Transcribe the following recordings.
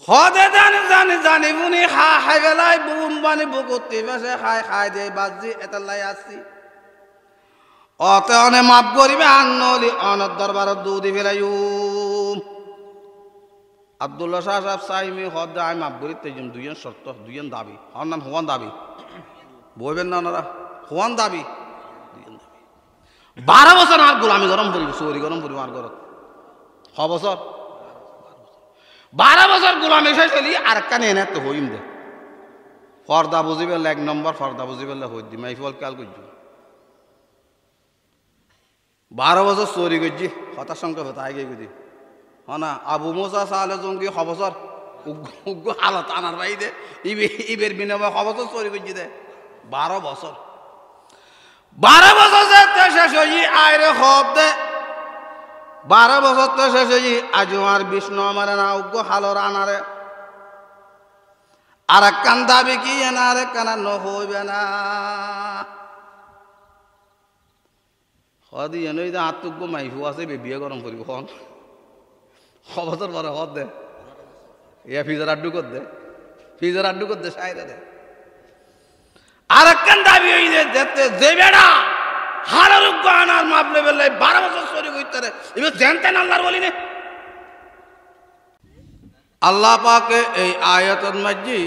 হদে জানি জানি জানি বুনি খাই বেলাই বুম বানি বুকুতি বেসে খাই দিয়ে বাজি এতালাই আসছি অতে অনে মাপ করিবে আন্নলি অনর দরবার দুদি ফেলাইউ আব্দুল্লাহ শাহ সাহেব সাইমি হদ আমি মাপ করি তেজন দুইজন শর্ত দুইজন দাবি আমার নাম হুয়ান দাবি বইবেন না ওনারা হুয়ান দাবি 12 বছর আর গোলামি গরম করিব চৌরি গরম করিব আর ঘরত 6 বছর 12 বছর গোলামি শেষ হলি আর একটা এনে তো হইম দে ফর্দা বুঝিবে 1 নম্বর ফর্দা বুঝিবে হই দি মাইফল কাল করছি 12 বছর চৌরি করছি হতার সংখ্যা হতা আগে গেছি হনা আবু মোসা সালে জঙ্গি 6 বছর উগ্র হালত আনার বাইদে ইবের বিনিময়ে 6 বছর চৌরি করছি দে 12 বছর 12 বছর শেষ হই আয়রে খব দে 12 বছর তো শেষ হই আজ আর বিষ্ণু আমার না উগ্র হালর আনারে আর কান দাবি কি এনারে কানা ন হইবে না হদি এনেই দে আত্মজ্ঞ মাইফু আছে বিয়ে গরম করিব হন 6 বছর পরে হদ দে ইয়া ফিজার আড্ডু কর দে ফিজার আড্ডু কর দে সাইরে দে আর কান দাবি হই যেতে যে বেড়া হারার গানার মাপলে বেলে 12 বছর চুরি করতে রে এবার জানতেন আল্লাহর বলি নে আল্লাহ পাকে এই আয়াতের মাঝে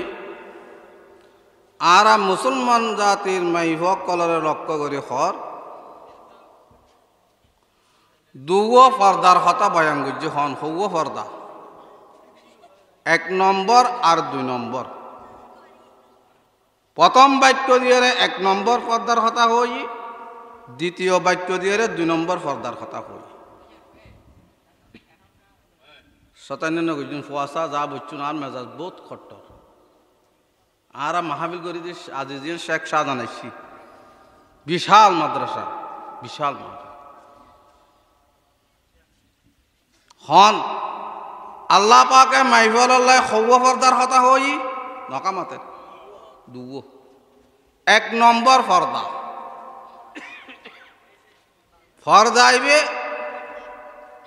আরা মুসলমান জাতির মাইফক কলরে লক্ষ্য করে হর দুও পর্দার হতা বয়ান করছে হন হউও পর্দা 1 নম্বর আর 2 নম্বর প্রথম বাক্য দিয়ে 1 নম্বর পর্দার হতা হই দ্বিতীয় বাক্য দিয়ে 2 নম্বর পর্দার কথা হই 97 গুজন ফুয়াশা যা বচ্চুন আর মেজাজ বহুত খট্টর আর মাহফিল করি দিস আজিজিয়ান শেখ শাহজাহান আইসি বিশাল মাদ্রাসা বিশাল মাদ্রাসা হন আল্লাহ পাকে মাইফল আল্লাহ হউও পর্দার কথা হই নকামাতে দুও 1 নম্বর পর্দা ফর্দা আইবে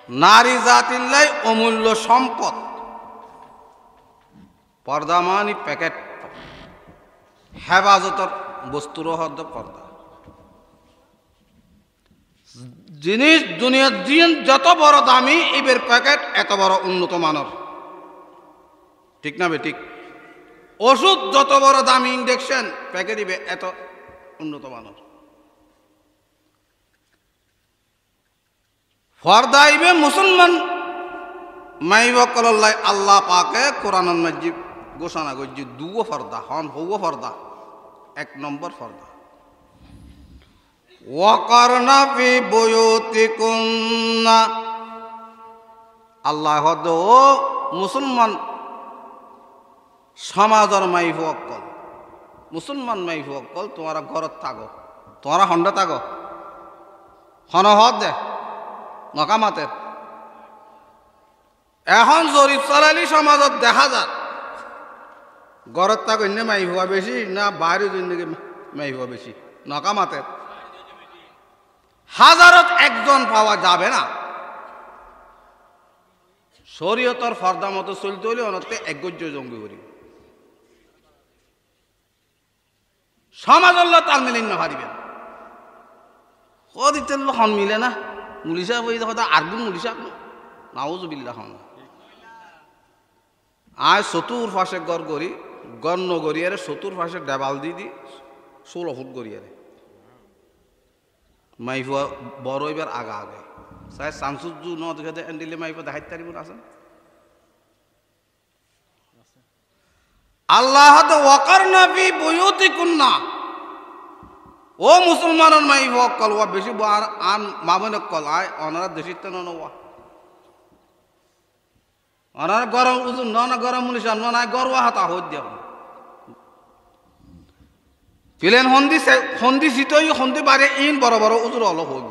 নারী জাতিল্লাই অমূল্য সম্পদ পর্দা মানি প্যাকেট হেফাজতর বস্তুর হদ পর্দা জিনিস দুনিয়ার দিন যত বড় দামি এবার প্যাকেট এত বড় উন্নত মানের ঠিক না বে ঠিক ওষুধ যত বড় দামি ইনজেকশন প্যাকেট দিবে এত উন্নত মানের ফর্দা আইবে মুসলমান মাইবকল্লাই আল্লাহ পাকে কোরআন মাজিব ঘোষণা করছি দুও ফর্দা হন হউও ফর্দা 1 নম্বর ফর্দা ওয়াকারনা ফি বুয়ুতিকুন্না আল্লাহ হদ ও মুসলমান সমাজের মাইবকল মুসলমান মাইবকল তোমারা ঘরত থাকো তোমারা হন্ডা থাকো হন হদ দে নকামাতের এখন জরিপ চালালি সমাজত দেখা যাক ঘরত থাক অন্য মাই হওয়া বেশি না বাইরে জিন্দগি মাই হওয়া বেশি নকামাতের হাজারত একজন পাওয়া যাবে না শরীয়তর ফর্দা মতো চলতে হলে অনতে একগজ্য জঙ্গি করি সমাজ আল্লাহ তাল মিলিন না হারিবেন হদিতের হন মিলে না মুলিশা বই দেখো আরগুন মুলিশা নাউজুবিল্লাহ হন আয় চতুর ফাঁসে গড় গড়ি গণ্য গড়িয়ারে চতুর ফাঁসে ডেবাল দি 16 ফুট গড়িয়ারে মাইফুয়া বড় এবার আগা আগে চাই চান্সুজু ন দেখে এন্ডিলে মাইফুয়া দেখাইতে পারিব না আছেন আল্লাহ ওয়াকারনা ফি বুয়ুতিকুন্না ও মুসলমানের মাইফুয়া কল ওয়া বেশি আন মামনে কল আয় অনারা দেশিত নওয়া অনার গরম উজুন না গরম মুনিশা না গরওয়া হাতা হই দেব ফিলেন হন্দি সিতই হন্দি বারে ইন বড় বড় উজুর হল হইব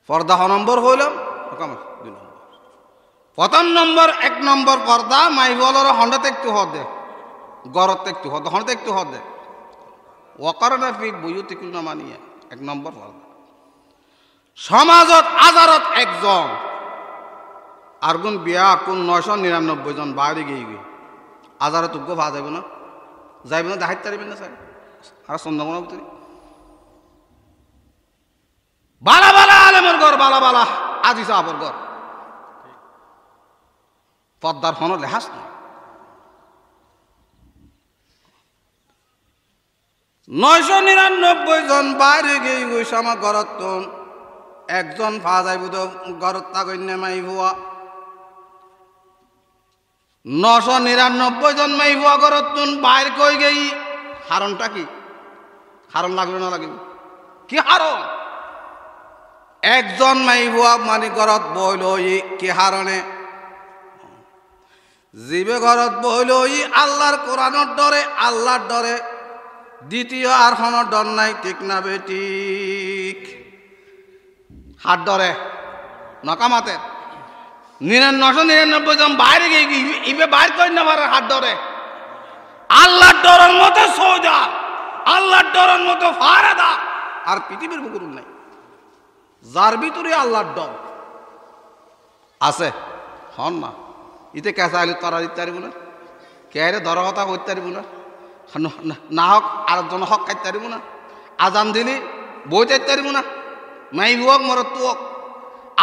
পর্দা নম্বর হইলাম 2 নম্বর প্রথম নম্বর 1 নম্বর পর্দা মাইফলর হন্ডাতে একটু হদে গরতে একটু হদে হন্ডাতে একটু হদে ওয়াকারনা ফি বুয়ুতিকুন্না মানিয়া 1 নম্বর পর্দা সমাজত আজারত একজন আর কোন বিয়া কোন 999 জন বাইরে গিয়ে গিয়ে আজারে তুগ্য ভা যাইব না যাইব না দেখাইতে পারবেন না স্যার আর চন্দ্রমনা উত্তরি বালা বালা আলেমর ঘর বালা বালা আজি সাহাবর ঘর পদ্মার ফোন লেহাস না 999 জন বাইরে গিয়ে গইছে আমার ঘরত তো একজন ফা যাইব তো ঘরত তাগন্যা মাই ভুয়া 999 জন মাই ভুয়া ঘরত তুন বাইর কই গই কারণটা কি কারণ লাগবে না লাগবে কি কারণ একজন মাই ভুয়া মানে ঘরত বইল কি হারণে জীবে ঘরত বইল আল্লাহর কোরআনের ডরে আল্লাহর ডরে দ্বিতীয় আর কোনো ডর নাই ঠিক না বেঠিক হাত ডরে নকামাতে 999 জন বাইরে গিয়ে ইবে বাইর করে না পারে হাত ডরে আল্লাহর ডরের মতো সোজা আল্লাহর ডরের মতো ফারেদা আর পৃথিবীর বুকুর নাই যার ভিতরে আল্লাহর ডর আছে হন না ইতে কেঁচা আলু তারা দিতে পারিব না কে ধর কথা করতে পারিব না না হক আরেকজন হক খাইতে পারিব না আজান দিলি বই চাইতে পারিব না মাই হোক মরত তু হোক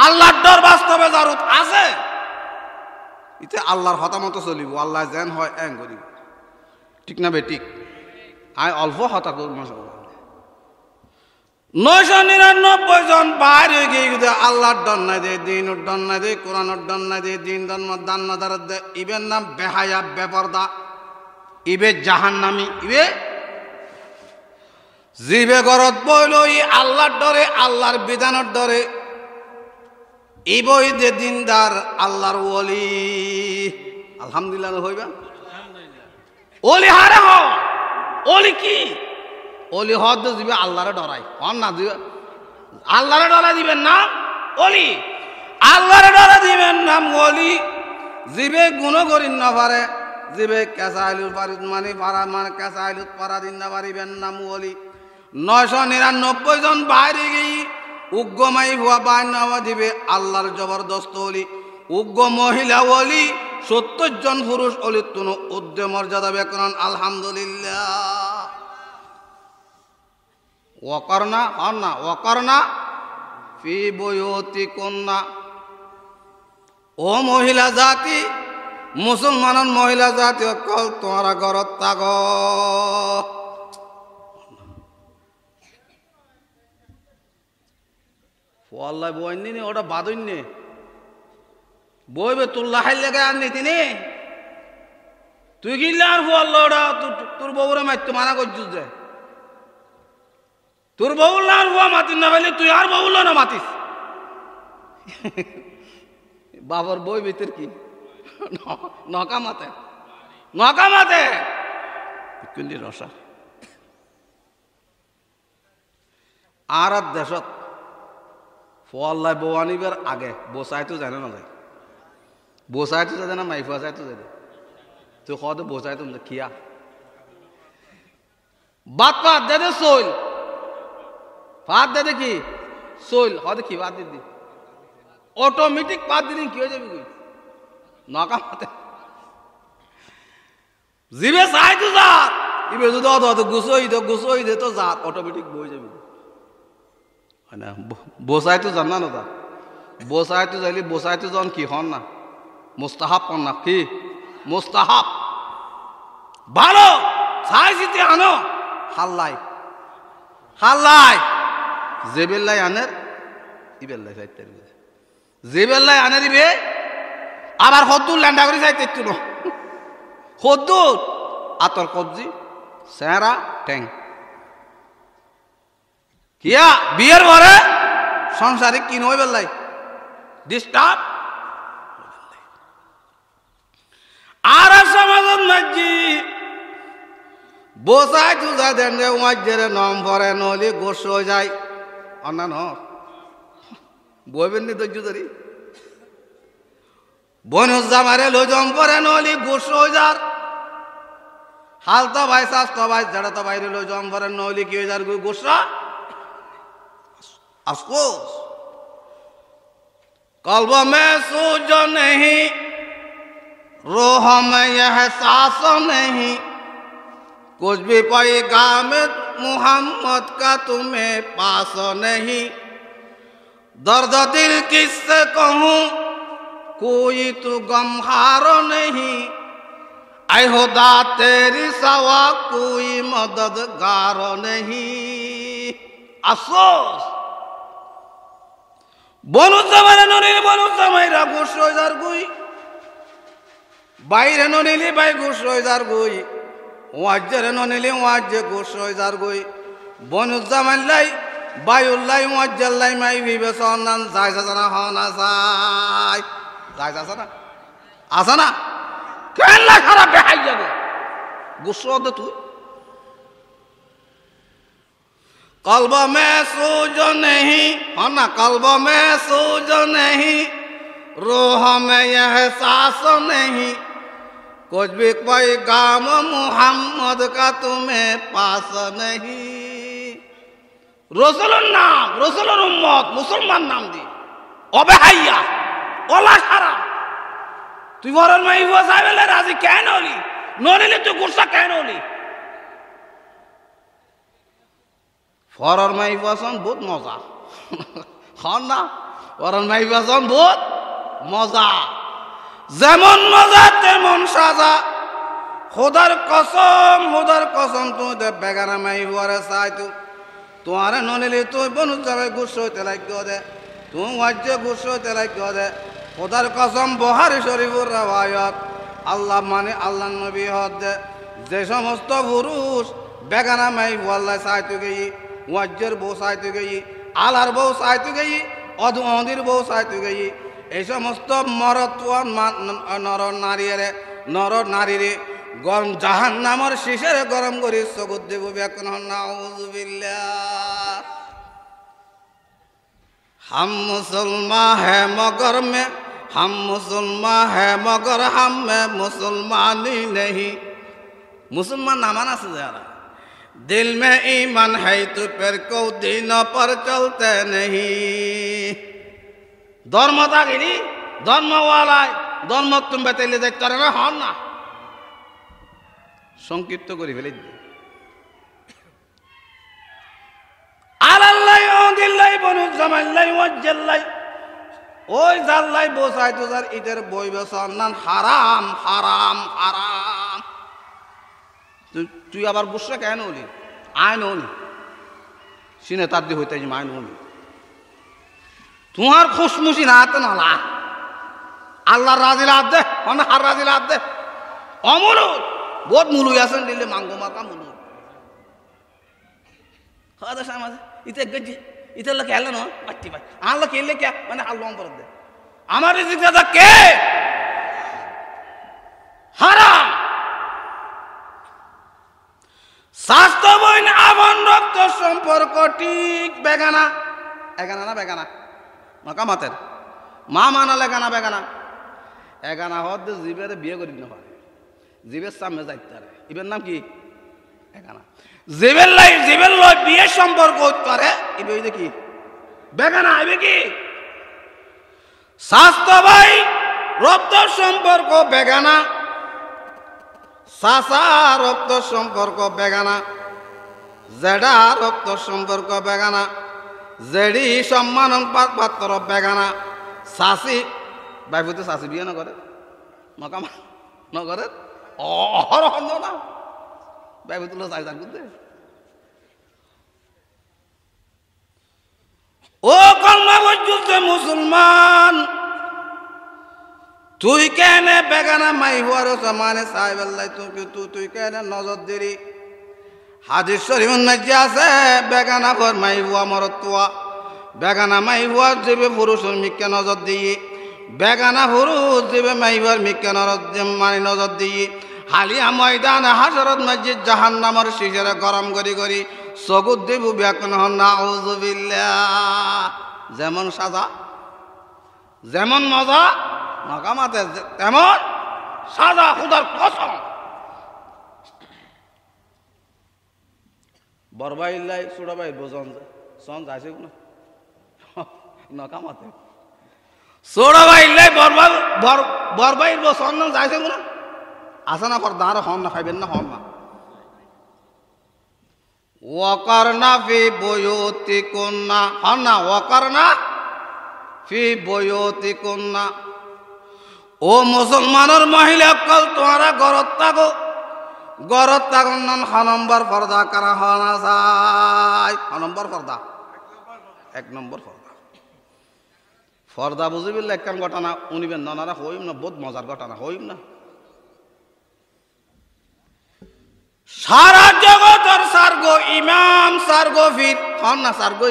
আল্লাহর ডর বাস্তবে জারুত আছে ইতে আল্লাহর হতা মতো চলিব আল্লাহ যেন হয় এং করিব ঠিক না বেঠিক আই অল্প হতা করব 999 জন বাইর হয়ে গিয়ে আল্লাহর ডর নাই দে দিনের ডর নাই দে কোরআনের ডর নাই দে দিন দান না দে ইবের নাম বেহায়া বেপরদা ইবে জাহান্নামী ইবে জিবে গরত বইল আল্লাহর ডরে আল্লাহর বিধানের ডরে ইবই দে দিনদার আল্লাহর ওলি আলহামদুলিল্লাহ হইবা ওলি হারে হ ওলি কি ওলি হদ দিবে আল্লাহরে ডরাই হন না দিবে আল্লাহরে ডরা দিবেন না ওলি আল্লাহরে ডরা দিবেন নাম ওলি জিবে গুণ করিন না পারে জিবে কেঁচা আলুর পারি মানে পারা মানে কেঁচা আলুর পারা দিন না পারিবেন নাম ওলি 999 জন বাইরে গিয়ে উগ্রমাই ভুয়া বাইন নামা দিবে আল্লাহর জবরদস্ত ওলি উগ্র মহিলা ওলি 70 জন পুরুষ অলির তুন উদ্দে মর্যাদা ব্যাকরণ আলহামদুলিল্লাহ ওয়াকরনা হন না ওয়াকরনা ফি বুয়ুতিকুন্না ও মহিলা জাতি মুসলমানের মহিলা জাতি অকল তোমারা ঘরত থাক আল্লাহ বইনি নি ওটা বাদইনি বইবে তুল্লা খাই লেগে আননি তিনি তুই গিলে আর আল্লাহ ওটা তোর বউরে মারতে মানা করছিস যে তোর বউল আর হুয়া মাতিস না বলে তুই আর বউল না মাতিস বাবার বই ভিতর কি নকামাতে নকামাতে কিন্তু রসা আর দেশত ফল্লাই বউ আনিবার আগে বসাইতো জানে না যায় বসাইতো যাতে না মাইফুয়া চাইতো যাতে তুই কত বসাইতো খিয়া বাদ পাত দে চল ভাত দে দেখি চল হয়তো কি বাদ দিদি অটোমেটিক বাদ দিলি কি হয়ে যাবি নকামাতে জিবে চাই তো যাত ইবে যদি অত গুছোই দে তো যাত অটোমেটিক বই যাবি না বসাই তো জান না বসাই তো যাইলি বসাই তো জন কি হন না মুস্তাহাব হন না কি মুস্তাহাব ভালো চাই জিতে আনো হাল্লাই হাল্লাই যে বেল্লাই আনের ই বেল্লাই চাইতে যে বেল্লাই আনে দিবে আবার হদ্দুর ল্যান্ডা করে চাইতে একটু না হদ্দুর আতর কবজি সেরা ট্যাং কিয়া বিয়ের ঘরে সংসারে কি নয় বেল্লাই ডিস্টার্ব আর সমাজত নাজি বসাই তুজা দেন রে উমাজের নাম ভরে নলি গোস হয়ে যায় অন্যান্য বইবেন নি ধৈর্য ধরি বনুজা মারে লোজম পরে নলি গোস হয়ে যার হালতা ভাই শাস্ত ভাই যারা তো বাইরে লোজম পরে নলি কি হয়ে যার গোসরা আসকোস कल्ब में सूझ नहीं, रूह में एहसास नहीं, कुछ भी पैगाम मोहम्मद का तुम्हें पास नहीं। दर्द दिल किससे कहूँ, कोई तो गमहार नहीं। ऐ खुदा तेरी सवा कोई मददगार नहीं। अफसोस বনু জামাইরা ননিলে বনু জামাইরা ঘুষ রইজার গুই, বাইরে ননিলে বাই ঘুষ রইজার গুই, ওয়াজ্জের ননিলে ওয়াজ্জে ঘুষ রইজার গুই। বনু জামাইলাই বায়ুল্লাই ওয়াজ্জাল্লাই মাই ভিবে সন্নান যাই যানা হনা যাই যাই যাস না আসা না কেন খারাপ বেহাই যাবে ঘুষ দে তুই। कल्ब में सूझ नहीं, ना कल्ब में सूझ नहीं, रूह में एहसास नहीं, कुछ भी पैगाम मोहम्मद का तुम्हें पास नहीं। रसूलुर नाम, रसूलुर उम्मत, मुसलमान नाम दी অবেহাইয়া ওলা সারা তুই মরণ মাই বসাইলে রাজি কেন হলি, ননিলে তুই গুসা কেন হলি? ফরর মাই বাসন বহুত মজা হন না, ফরর মাই বাসন বহুত মজা, যেমন মজা তেমন সাজা। খোদার কসম তুই দে বেগানা মাই বরে চাই তু তোমারে ননিলে তুই বনু যাবে গুস হইতে লাগ দে, তুই ওয়াজ্জে গুস হইতে লাগ দে। খোদার কসম বুখারী শরীফের রওয়ায়াত, আল্লাহ মানে আল্লাহ নবী হদ দে, যে সমস্ত পুরুষ বেগানা মাই বল্লাই চাইতে গেই, ওয়াজ্জের বউ চাইতে গেই, আলার বউ চাইতে গেই, অধুর বউ চাইতে গেই, এই সমস্ত মরত্ব নর নারীরে গরম জাহান নামর শিশের গরম করি চকুত দেব ব্যাকুন। নাউযুবিল্লাহ। हम मुसलमान है मगर में, हम मुसलमान है मगर हम में मुसलमानी नहीं। मुसलमान नामान আছে যারা, दिल में ईमान है तो फिर को दिन पर चलते नहीं। धर्म थाकिनी धर्मवालाय धर्म तुम बेताइले देखते ना हन ना সংক্ষিপ্ত করে ফেলে আলাল্লাই ওদিল্লাই বনু জামাইলাই ওয়াজ্জাল্লাই ওই জাল্লাই বসাই তো যার ইদের বই বসান নান হারাম হারাম হারাম। তুই আবার বুঝছে কেন হলি আইন হলি সিনে তার দিয়ে হইতে আইন হলি তোমার খুশমুশি না হাতে নালা আল্লাহর রাজিল হাত দে মানে হার রাজিল হাত দে। অমরুদ বহুত মুলুই আছেন দিলে মাঙ্গো মাকা মুলু হ্যাঁ সামাজে ইতে গজ্জি ইতে লোক এলো না বাচ্চি ভাই আর লোক এলে কে মানে হাল লম পর দে আমার জিজ্ঞাসা কে হারাম। স্বাস্থ্য বই না আমন রক্ত সম্পর্ক ঠিক বেগানা এগানা না বেগানা মাকা মাতের মা মানা লেগানা বেগানা এগানা হদ জীবের বিয়ে করি না পারে জীবের সামনে যাইতে পারে ইবের নাম কি এগানা। জীবের লয় বিয়ে সম্পর্ক করে ইবে হইছে কি বেগানা ইবে কি স্বাস্থ্য ভাই রক্ত সম্পর্ক বেগানা সাসা রক্ত সম্পর্ক বেগানা জেডা রক্ত সম্পর্ক বেগানা জেডি সম্মান পাত্র বেগানা শাসি বাইফুতে শাসি বিয়ে নকরে নকামা নকরে অহরহ না বাইফুতুলো চাই যান করতে ও কলমা বজ্জুতে মুসলমান তুই কেন বেগানা মাই হওয়ার সমানে সাহেব আল্লাহ তুই কেন নজর দিলি। হাদিস শরীফের মধ্যে আছে বেগানা ঘর মাই হওয়া মরতুয়া বেগানা মাই হওয়ার জীবে পুরুষের মিক্কে নজর দিয়ে বেগানা পুরুষ জীবে মাই হওয়ার মিক্কে মানে নজর দিয়ে হালিয়া ময়দান হাজরত মসজিদ জাহান্নামের শিশের গরম করি করি চকুত দিব ব্যাকুন হন নাউযুবিল্লাহ। যেমন সাজা যেমন মজা নকামাতে তেমন সাজা খুদার কসম। বরবাইল্লাই সুড়াবাই বোঝন সন যাইছে না নকামাতে সোড়া বাইলে বরবাইর সন্ধান যাইছে না আসে না পর্দা আর হন না খাইবেন না হন না ওয়াকারনা ফি বুয়ুতিকুন্না হন না ওয়াকারনা ফি বুয়ুতিকুন্না ও মুসলমানের মহিলা কল তোমারা গরত থাকুন হ নম্বর পর্দা করা হনা যায় হ নম্বর পর্দা 1 নম্বর পর্দা বুঝিবিল একখান ঘটনা উনিবেন নানারা হইম না বহুত মজার ঘটনা হইম না সারা জগতের সার্গো ইমাম সার্গো ফির হন না সার্গো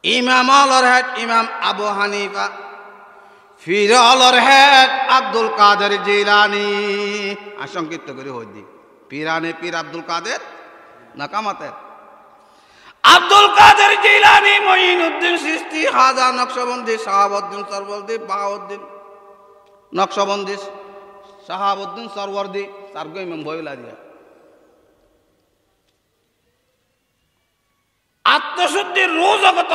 ইমাম অলর হেড ইমাম আবু হানিফা ফির অলর হেড আব্দুল কাদের জিলানি আশঙ্কিত করে হই দি পীরানে পীর আব্দুল কাদের না কামাতের আব্দুল কাদের জিলানি মঈনুদ্দিন চিশতি খাজা নকশবন্দি শাহাবুদ্দিন সরওয়ার্দি বাহাউদ্দিন নকশবন্দি শাহাবুদ্দিন সরওয়ার্দি সার্গো ইমাম বইলা দিয়া আত্মশুদ্ধির রোজ অগত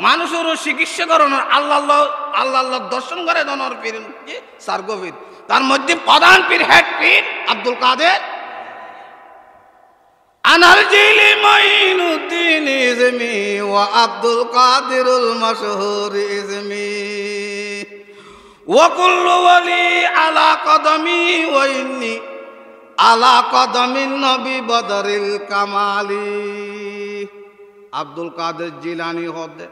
মানুষের চিকিৎসা করানোর আল্লাহ দর্শন করে দনর পীর সার্গো পীর তার মধ্যে প্রধান পীর হেড পীর আব্দুল কাদের আনাল জিলি মঈনুদ্দিন ইজমি ওয়া আব্দুল কাদিরুল মাশহুর ইজমি ওয়া কুল্লু ওয়ালি আলা কদমি ওয়া ইন্নী আলা কদমিন নবী বদরিল কামালি আব্দুল কাদের জিলানি হদে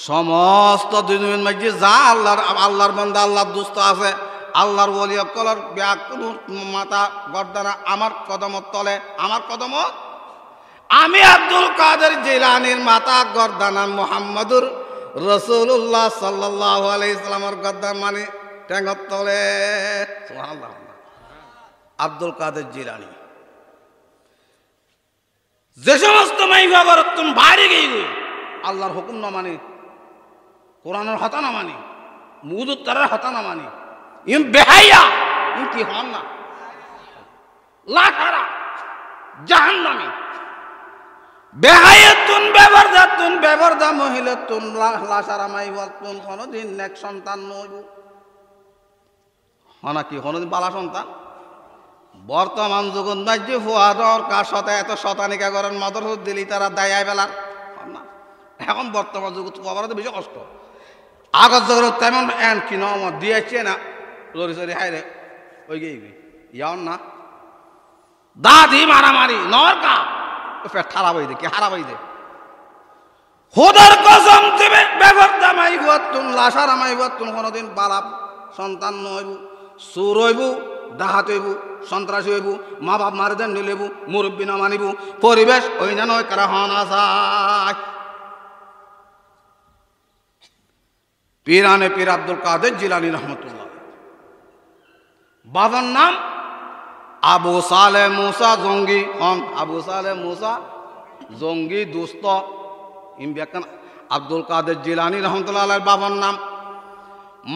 সমস্ত দুনিয়ার মধ্যে যা আল্লাহর বান্দা আল্লাহর দোস্ত আছে আল্লাহর ওলি কলর ব্যাকুল মাথা গর্দানা আমার কদমত তলে আমার কদমত আমি আব্দুল কাদের জিলানির মাথা গর্দানা মুহাম্মদুর রাসূলুল্লাহ সাল্লাল্লাহু আলাইহি সাল্লামের গর্দান মানে ঠ্যাঙত তলে সুবহানাল্লাহ আব্দুল কাদের জিলানি যে সমস্ত মাইবা গরতুন বাইরে গিয়ে আল্লাহর হুকুম না মানি কোরআনের হতা না মানি মুদুত্তরের হতা না মানি ইম বেহাইয়া ইম কি হন না লাখারা জাহান্নামী বেহায়াতুন বেবরদা মহিলাতুন লাশারা মাইওয়াতুন কোনদিন নেক সন্তান নইব হনা কি কোনদিন বালা সন্তান বর্তমান যুগত মাঝে ফুয়াদর কার সাথে এত শতানিকা করেন মাদরস দিলি তারা দায় বেলার না এখন বর্তমান যুগত খবর বেশি কষ্ট আগত যুগত তেমন এন কি নম দিয়েছে না লরি সরি হাইরে ওই গিয়ে ইয়াও না দাদি মারামারি নরকা ফের ঠারাবাই দে কি হারাবাই দে খোদার কসম দিবে বেবরদা মাইওয়াতুন লাশারা মাইওয়াতুন কোনদিন বালা সন্তান নইব সুর হইব ডাহাত হইব সন্ত্রাসী হইব মা বাপ মারি দেন নিলেব মুরব্বী না মানিব পরিবেশ ওই না নয় কারা হন আসায় পীরানে পীর আব্দুল কাদের জিলানী রহমতুল্লাহ বাবার নাম আবু সালে মুসা জঙ্গি হন আবু সালে মুসা জঙ্গি দুস্ত ইমবেকান আব্দুল কাদের জিলানী রহমতুল্লাহ বাবার নাম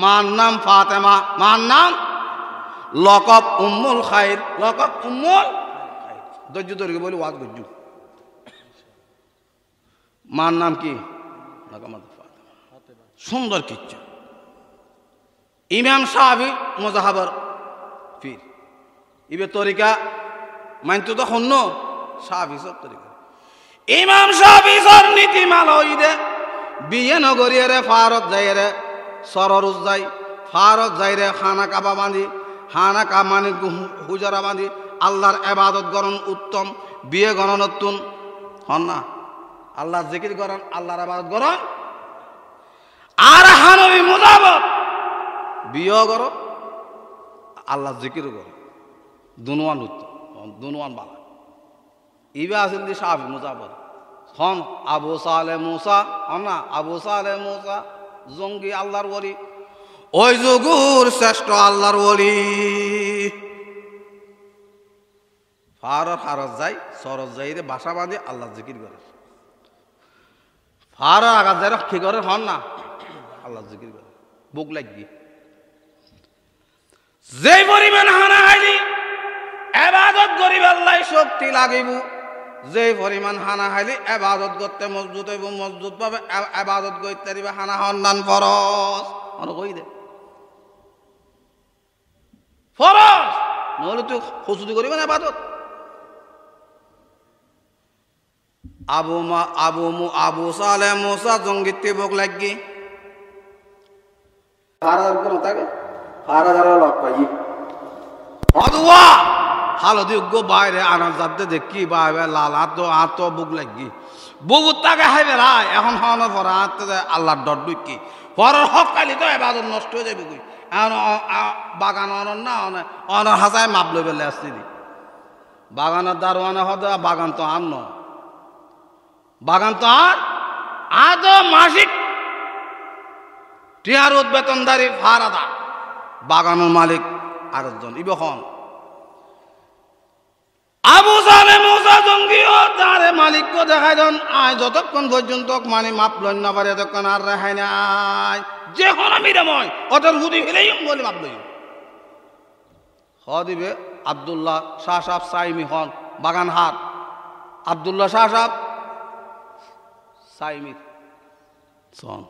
মার নাম ফাতেমা মার নাম লকব উম্মুল খাইর লকব উম্মুল ধৈর্য ধরে বলি ওয়াজ ধৈর্য মার নাম কি সুন্দর কিচ্ছা ইমাম সাহাবি মুজাহাবার পীর ইবে তরিকা মানতো তো হন্য সাহাবি সব তরিকা ইমাম সাহাবি সর নীতিমাল হইদে বিয়ে নগরিয়ে রে ফারত যাই রে সররুজ যাই ফারত যাই রে খানা কাবা বাঁধি হানা কা মানে হুজারা বাঁধি আল্লাহর এবাদত গরণ উত্তম বিয়ে গণনতুন হন না আল্লাহর জিকির গরণ আল্লাহর এবাদত গরণ আর হানবি মুজাবত বিয়ে গর আল্লাহর জিকির গর দুনুয়ান উত্তম দুনুয়ান বালা ইবে আসেন দি সাহাবি মুজাবত হন আবু সালে মুসা হন না আবু সালে মুসা জঙ্গি আল্লাহর ওলি ওই যুগুর শ্রেষ্ঠ আল্লাহর ওলি ফারত যাই সরজ যাই রে বাসা বাঁধে আল্লাহ জিকির করে ফারত আঘাত যাই কি করে হন না আল্লাহ জিকির করে বুক লাগবি যে পরিমাণ হানা হাইলি এবাদত করিব আল্লাহ শক্তি লাগিব যে পরিমাণ হানা খাইলি এবাদত করতে মজবুত হইব, মজবুত ভাবে এবাদত করতে পারিবে। হানা হন্দান ফরজ কই দে ফরজ, নহলে তুই হসুদি করিবে না এবাদত। আবু সালে মুসা জঙ্গিতে বক লাগি হালদি উগ্র বাইরে আনার যাতে দেখি বাইরে লাল হাত বুক লাগি বুকুর তাকে হাই বেড়ায়। এখন হওয়ানোর পরে হাতে আল্লাহর ডর ডুকি পরের হক কালি তো এবাদত নষ্ট হয়ে যাবে। কই এখন বাগান অনর না অনর হাসায় মাপ লই বেলে আসছি বাগানের দারোয়ানে হতে বাগান তো আর নয়, বাগান তো আর মাসিক টিয়ার বেতনদারি ফারাদা বাগানের মালিক আরেকজন ইবখন আবু সালে মুসা জঙ্গিও তারে মালিককে দেখাই দেন আয় যতক্ষণ পর্যন্ত মানে মাপ লই না পারে ততক্ষণ আর রেহাই নাই। যে হনামিরে মই ওটার হুদি ফেলেই বলে মাপ লই দিবে। আব্দুল্লাহ শাহ সাহেব সাইমি হন বাগান হাট, আব্দুল্লাহ শাহ সাহেব সাইমির সন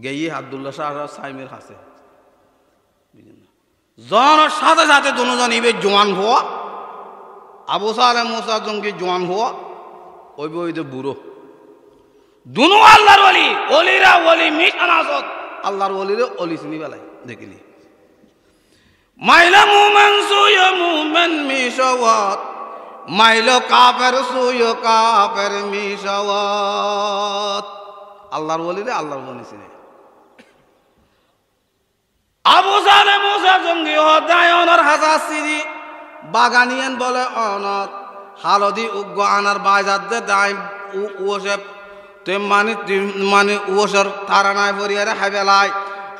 গেয়ে আব্দুল্লাহ শাহ সাহেব সাইমির কাছে জনের সাথে সাথে দুজন ইবে জোয়ান হওয়া আবু সালে মুসা জঙ্গি জোয়ান হওয়া ওই বই বুড়ো দুনু আল্লাহর ওলি, ওলিরা ওলি মিশান আসত আল্লাহর ওলিরে ওলি চিনি বেলাই দেখিলি মাইলা মুমেন সুয় মুমেন মিশাওয়াত মাইলো কাফের সুয় কাফের মিশাওয়াত আল্লাহর ওলিরে আল্লাহর ওলি চিনি। আবু সালে মুসা জঙ্গি হদায় অনর হাজার সিরি বাগানিয়ান বলে অনত হালদি উগ্র আনার বাজার দে দাই ওসে মানে ওসর তারা নাই পরিয়ারে হাইবেলাই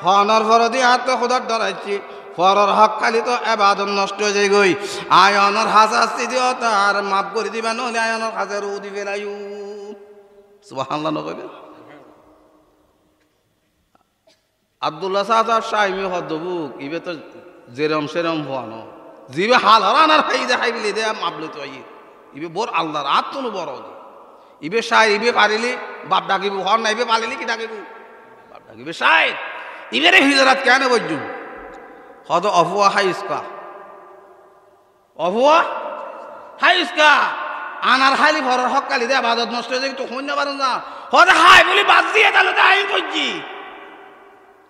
হনর ফরদি হাতে খোদার ডরাইছি ফরর হক খালি তো এবাদত নষ্ট হয়ে যায় গই আয়নর হাজার সিদিও তার মাফ করে দিবা নহলে আয়নর হাজার উদি ফেলাইও সুবহানাল্লাহ নকইবে। আব্দুল্লাহ সাহেব সাইমি হদ্দবুক ইবে তো যেরম সেরম হওয়ানো জিবে হাল হরানার খাই দে খাই বিলি দে মাপলে তো ইবে বোর আল্লাহর আত্মনু বড় ইবে সাই ইবে পারিলি বাপ ডাকিবু হর না ইবে পারিলি কি ডাকিবু বাপ ডাকিবে সাই ইবে রে হিজরাত কেন বজ্জু হদ অফুয়া হাইস্কা অফুয়া হাইস্কা আনার খালি ভরর হক কালি দে আবাদত নষ্ট হয়ে যায় তো হইনা পারেন না হদ হাই বলি বাদ দিয়ে তাহলে তো আইন করছি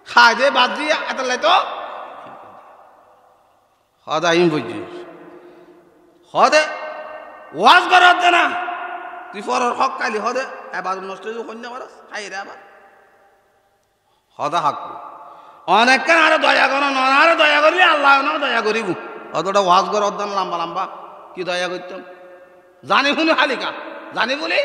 খাই দে বাদ দিয়ে এতলে তো হদ আইন বুঝছি হদে ওয়াজ করার দে না তুই পরের হক কালি হদে এবার নষ্ট হয়ে কন্যা মারাস খাই রে আবার হদা হাক অনেক কেন আরো দয়া করো আরো দয়া করলে আল্লাহ দয়া করিব অতটা ওয়াজ করার দান লম্বা লম্বা কি দয়া করতাম জানি শুনি হালিকা জানি বলি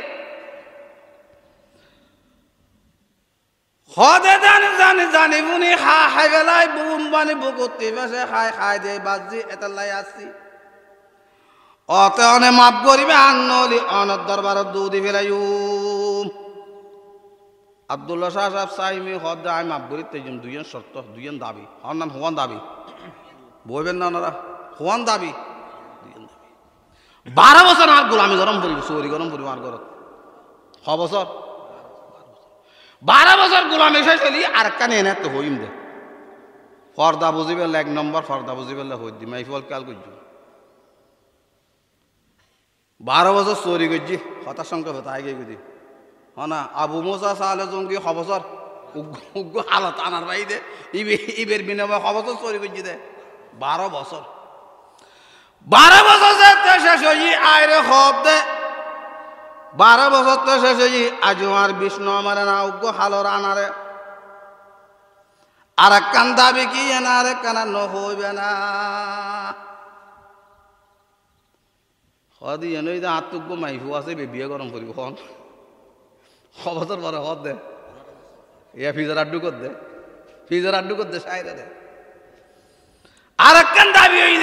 হদে জানি জানি জানি বুনি হাই বেলায় বুন বানি বুকুতি বেসে খাই দিয়ে বাজি এতালাই আসছি অতে অনে মাপ করিবে আনলি অনের দরবারত দুধি ফেলাইও আব্দুল্লাহ শাহ সাহেব সাইমি হদে আমি মাপ করি তেজন দুইজন শর্ত দুইজন দাবি আমার নাম হুয়ান দাবি বইবেন না ওনারা হুয়ান দাবি 12 বছর আর গোলামি গরম করিব চৌরি গরম করিব আর ঘরত 6 বছর 12 বছর গোলামি শেষ হলি আর একটা নেই না তো হইম দে ফর্দা বুঝিবে 1 নম্বর ফর্দা বুঝিবে হই দি মাইফল কাল করছি 12 বছর চৌরি করছি হতার সংখ্যা হতাই গিয়ে গেছি হনা আবু মুসা সালে জঙ্গি 6 বছর উগ্র হালত আনার বাইদে ইবের বিনিময়ে 6 বছর চৌরি করছি দে 12 বছর 12 বছর শেষ হই আয়রে হব দে 12 বছর তো শেষ হই আজ আর বিষ্ণু আমার না উগ্র হালর আনারে আর কান দাবি কি এনারে কানা নহইবে না হদি এনেই যে আত্মজ্ঞ মাইফু আছে বিয়ে গরম করিব হন 6 বছর পরে হদ দে ইয়া ফিজার আড্ডু কর দে সাইরে দে আর কান দাবি হই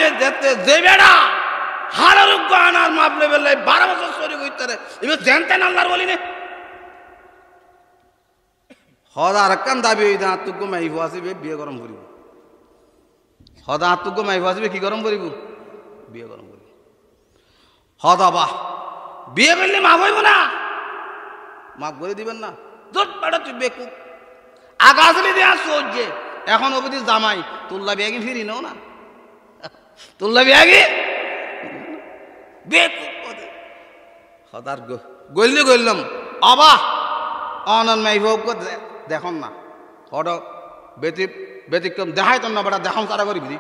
যে বেড়া হালার উগ্র আনার মাপলে বেলে 12 বছর চুরি করতে রে এবার জানতেন আল্লাহর বলি নে হদ আর কান দাবি হই আত্মজ্ঞ মাইফু আছে বিয়ে গরম করিব হদ আত্মজ্ঞ মাইফু আছে কি গরম করিব বিয়ে গরম করিব হদা বাহ বিয়ে করলে মাফ হইব না, মাফ করে দিবেন না। তোর বেটা তুই বেকুব, আগাছলি দেওয়া সহ্যে এখন অবধি জামাই তুল্লা বিয়াগি ফিরি নাও না, তুল্লা বিয়াগি বেকুব হতার গল্লি গল্লাম অবা অনন মাইব দেখুন না হট ব্যতিক্রম দেখাইতেন না বেটা দেখান সারা করবি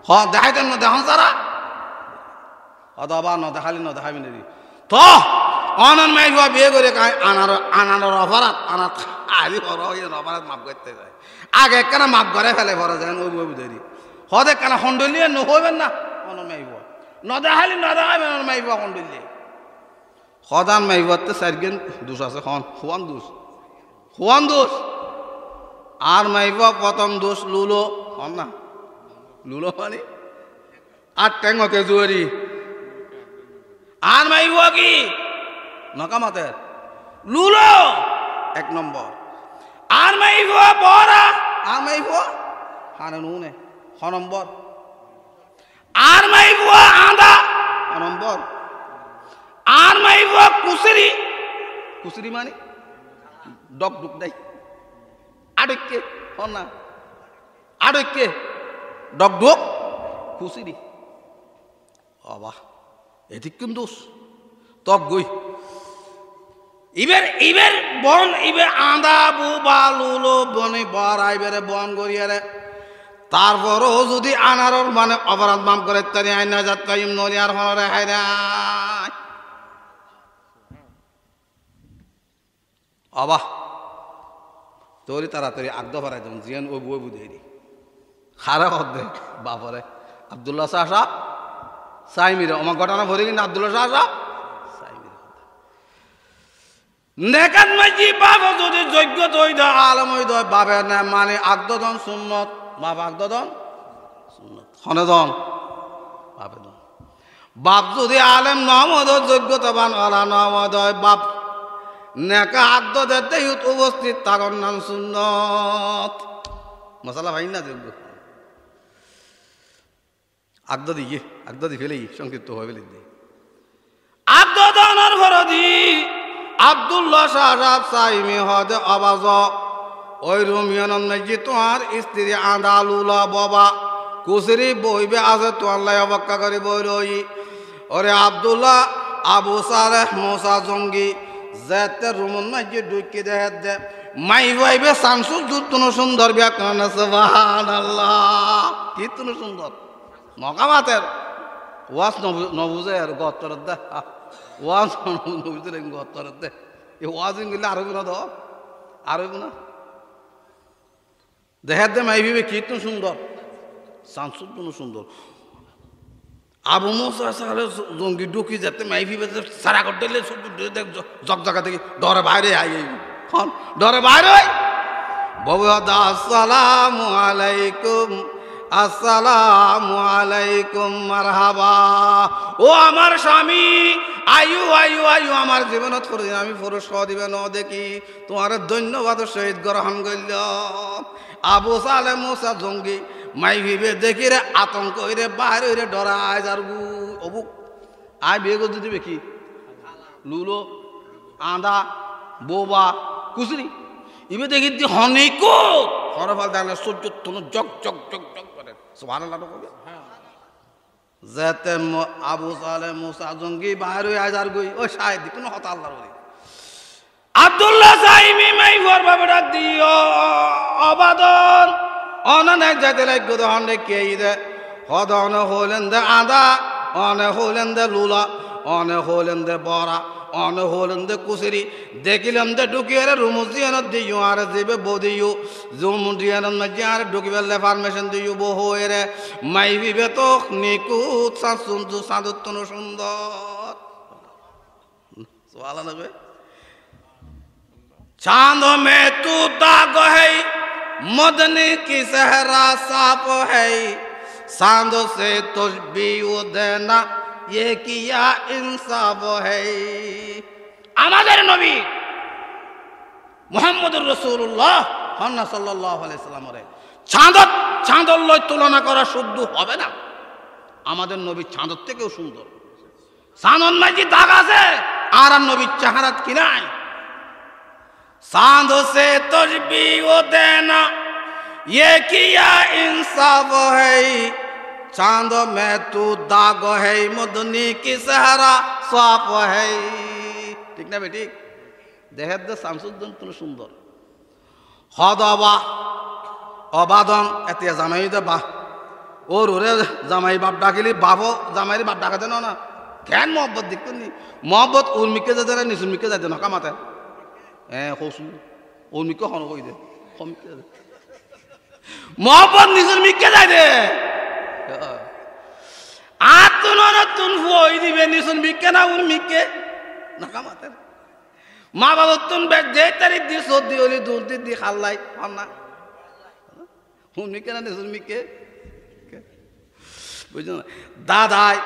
হ দেখাইতেন না দেখান সারা হত অবা ন দেখালি ন দেখাবি না তো অনন মাইব বিয়ে করে আনানোর অপরাধ আনার আলি অপরাধ মাফ করতে যায় আগে একখানা মাফ করে ফেলে ভরা যায় ওই বই ধরি হদ একখানা খন্ডলিয়ে নহইবেন না অনন মাইব ন দেখালি ন দেখাবেন অনন মাইব খন্ডলিয়ে সদান মাইবতে চারিগেন দোষ আছে হুয়ান দোষ আর মাইব প্রথম দোষ লুলো হন না লুলো মানে আর টেঙ্গকে জুয়ারি আর মাইব কি নকামাতে লুলো এক নম্বর আর মাইব বড়া আর মাইব হানে নুনে হ নম্বর আর মাইব আদা হ নম্বর আর মাইব কুসরি কুসরি মানে ডক ডুক দেয় আড়কে হন না আড়কে ডক ডুক কুসরি অবাহ এদিক কিন্তু দোষ তক গই ইবের বন ইবে আদা বুবা লুলো বনে বড় ইবেরে বন গড়িয়ারে তারপরও যদি আনারর মানে অপরাধ মাম করে তারি আইনা যাত্রা ইম নরিয়ার হনরে হায়রা অবাহ তোরই তাড়াতাড়ি আগদ ভরাই দেন জিয়ান ও বই বুঝেরি খারাপ অর্ধেক বাপরে আবদুল্লাহ শাহ সাহ সাইমিরে আমার ঘটনা ভরে কিন্তু আবদুল্লাহ শাহ সাহ সাইমিরে নেকাত মাঝি বাবা যদি যোগ্য দই দয় আলম হই দয় বাবে না মানে আগদন সুন্নত বাপ আগদন সুন্নত হনেদন বাপে দন বাপ যদি আলেম নহমদ যোগ্যতাবান আলা নহমদয় বাপ নেকা আগদ দেতে উপস্থিত তাগর নাম সুন্নত মশালা ভাই না যোগ্য আগদ দি ফেলে সংক্ষিপ্ত হয়ে ফেলে দিয়ে আগদ দানার ভরদি আব্দুল্লাহ শাহ সাইমি হদে আবাজ ওই রুমিয়ানন্দ জি তোমার স্ত্রী আন্দালুলা বাবা কুসরি বইবে আছে তোমার অবক্কা করে বই রই ওরে আব্দুল্লাহ আবু সালেহ মোসা জঙ্গি যেতে রুমন মাঝে ঢুকি দেহে দে মাই ভাইবে সানসু তুনো সুন্দর ব্যাকরণ সুবহানাল্লাহ কি তুনো সুন্দর মকামাতের ওয়াজ নবুঝে আর গত্তর দে ওয়াজ নবুঝে গত্তর দে এই ওয়াজ ইংলে আরবি না দাও আরবি না দেহে দে মাই ভাইবে কি তুনো সুন্দর সানসু তুনো সুন্দর আবু মুসা সালে জঙ্গি ঢুকি যেতে মাইফি বেঁচে সারা করতে দেখ জগজগা থেকে ডরে বাইরে আই ডরে বাইরে বাবু আসসালামু আলাইকুম আসসালামু আলাইকুম মারহাবা ও আমার স্বামী আয়ু আয়ু আয়ু আমার জীবনত করে আমি পুরস্কার দিবে ন দেখি তোমার ধন্যবাদ শহীদ গ্রহণ করল আবু সালে মুসা জঙ্গি মাই ভিবে দেখি রে আতঙ্ক হইরে বাইরে হইরে ডরা আয় যার অবুক আয় বিয়ে করতে দিবে কি লুলো আদা বোবা কুসরি ইবে দেখি দি হনেকো হরফাল দাঁড়ালে সূর্য তনু জগ জগ জগ জগ করে সুবহানাল্লাহ কবে যেতে আবু সালে মুসা জঙ্গি বাইরে আয় যার গই ও শায়দ কোনো হতা আল্লাহর বলি আব্দুল্লাহ সাইমি মাই ফরবা ডাক দিও অবাদন অনেক যাইতে লাগবে তো অনেক কে দে হদ অনেক হলেন দে আদা অনেক হলেন দে লুলা অনেক হলেন দে বড়া অনেক হলেন দে কুসরি দেখিলাম দে ঢুকিয়ে রুমুজিয়ান দিও আর যাবে বদিও জুমুজিয়ান মধ্যে আর ঢুকিবে ফার্মেশন দিও বহু এরে মাই বিবে তো নিকুত সুন্দর সাদুত্তন সুন্দর সোয়ালা লাগবে चांद में तू दाग है मदनी की सहरा साफ है सांद से तुझ भी देना ये किया इंसाफ है আমাদের নবী মুহাম্মদুর রাসূলুল্লাহ সাল্লাল্লাহু আলাইহি সাল্লাম রে চাঁদর লয় তুলনা করা শুদ্ধ হবে না আমাদের নবী চাঁদর থেকেও সুন্দর চাঁদন মাঝি দাগ আছে আর নবী চেহারাত কি নাই চাঁদ সে তসবি ও দেনা ये किया इंसाफ है चांद में तू दाग है मुदनी की सहरा साफ है ठीक ना बेटी देखे दे शामसुद्दीन तुम सुंदर हदवा अबादन एते জামাই দে বা ওর ওরে জামাই বাপ ডাকিলি বাবো জামাইরে বাপ ডাকাতে না কেন মোহব্বত দেখতেনি মোহব্বত উর্মিকে যাতে না নিসুমিকে যাতে না কামাতে কসু উর্মিকে হন কই দে কমিকে দে মোহব্বত নিজের মিকে যায় রে আতুন তুন হই দিবে নিজের মিকে না উন মিকে না কামাতে মা বাবা তুন বে যে তারিখ দি সর্দি হলি দুধ দি খাল্লাই হন না উন মিকে না নিজের মিকে বুঝছো না দাদাই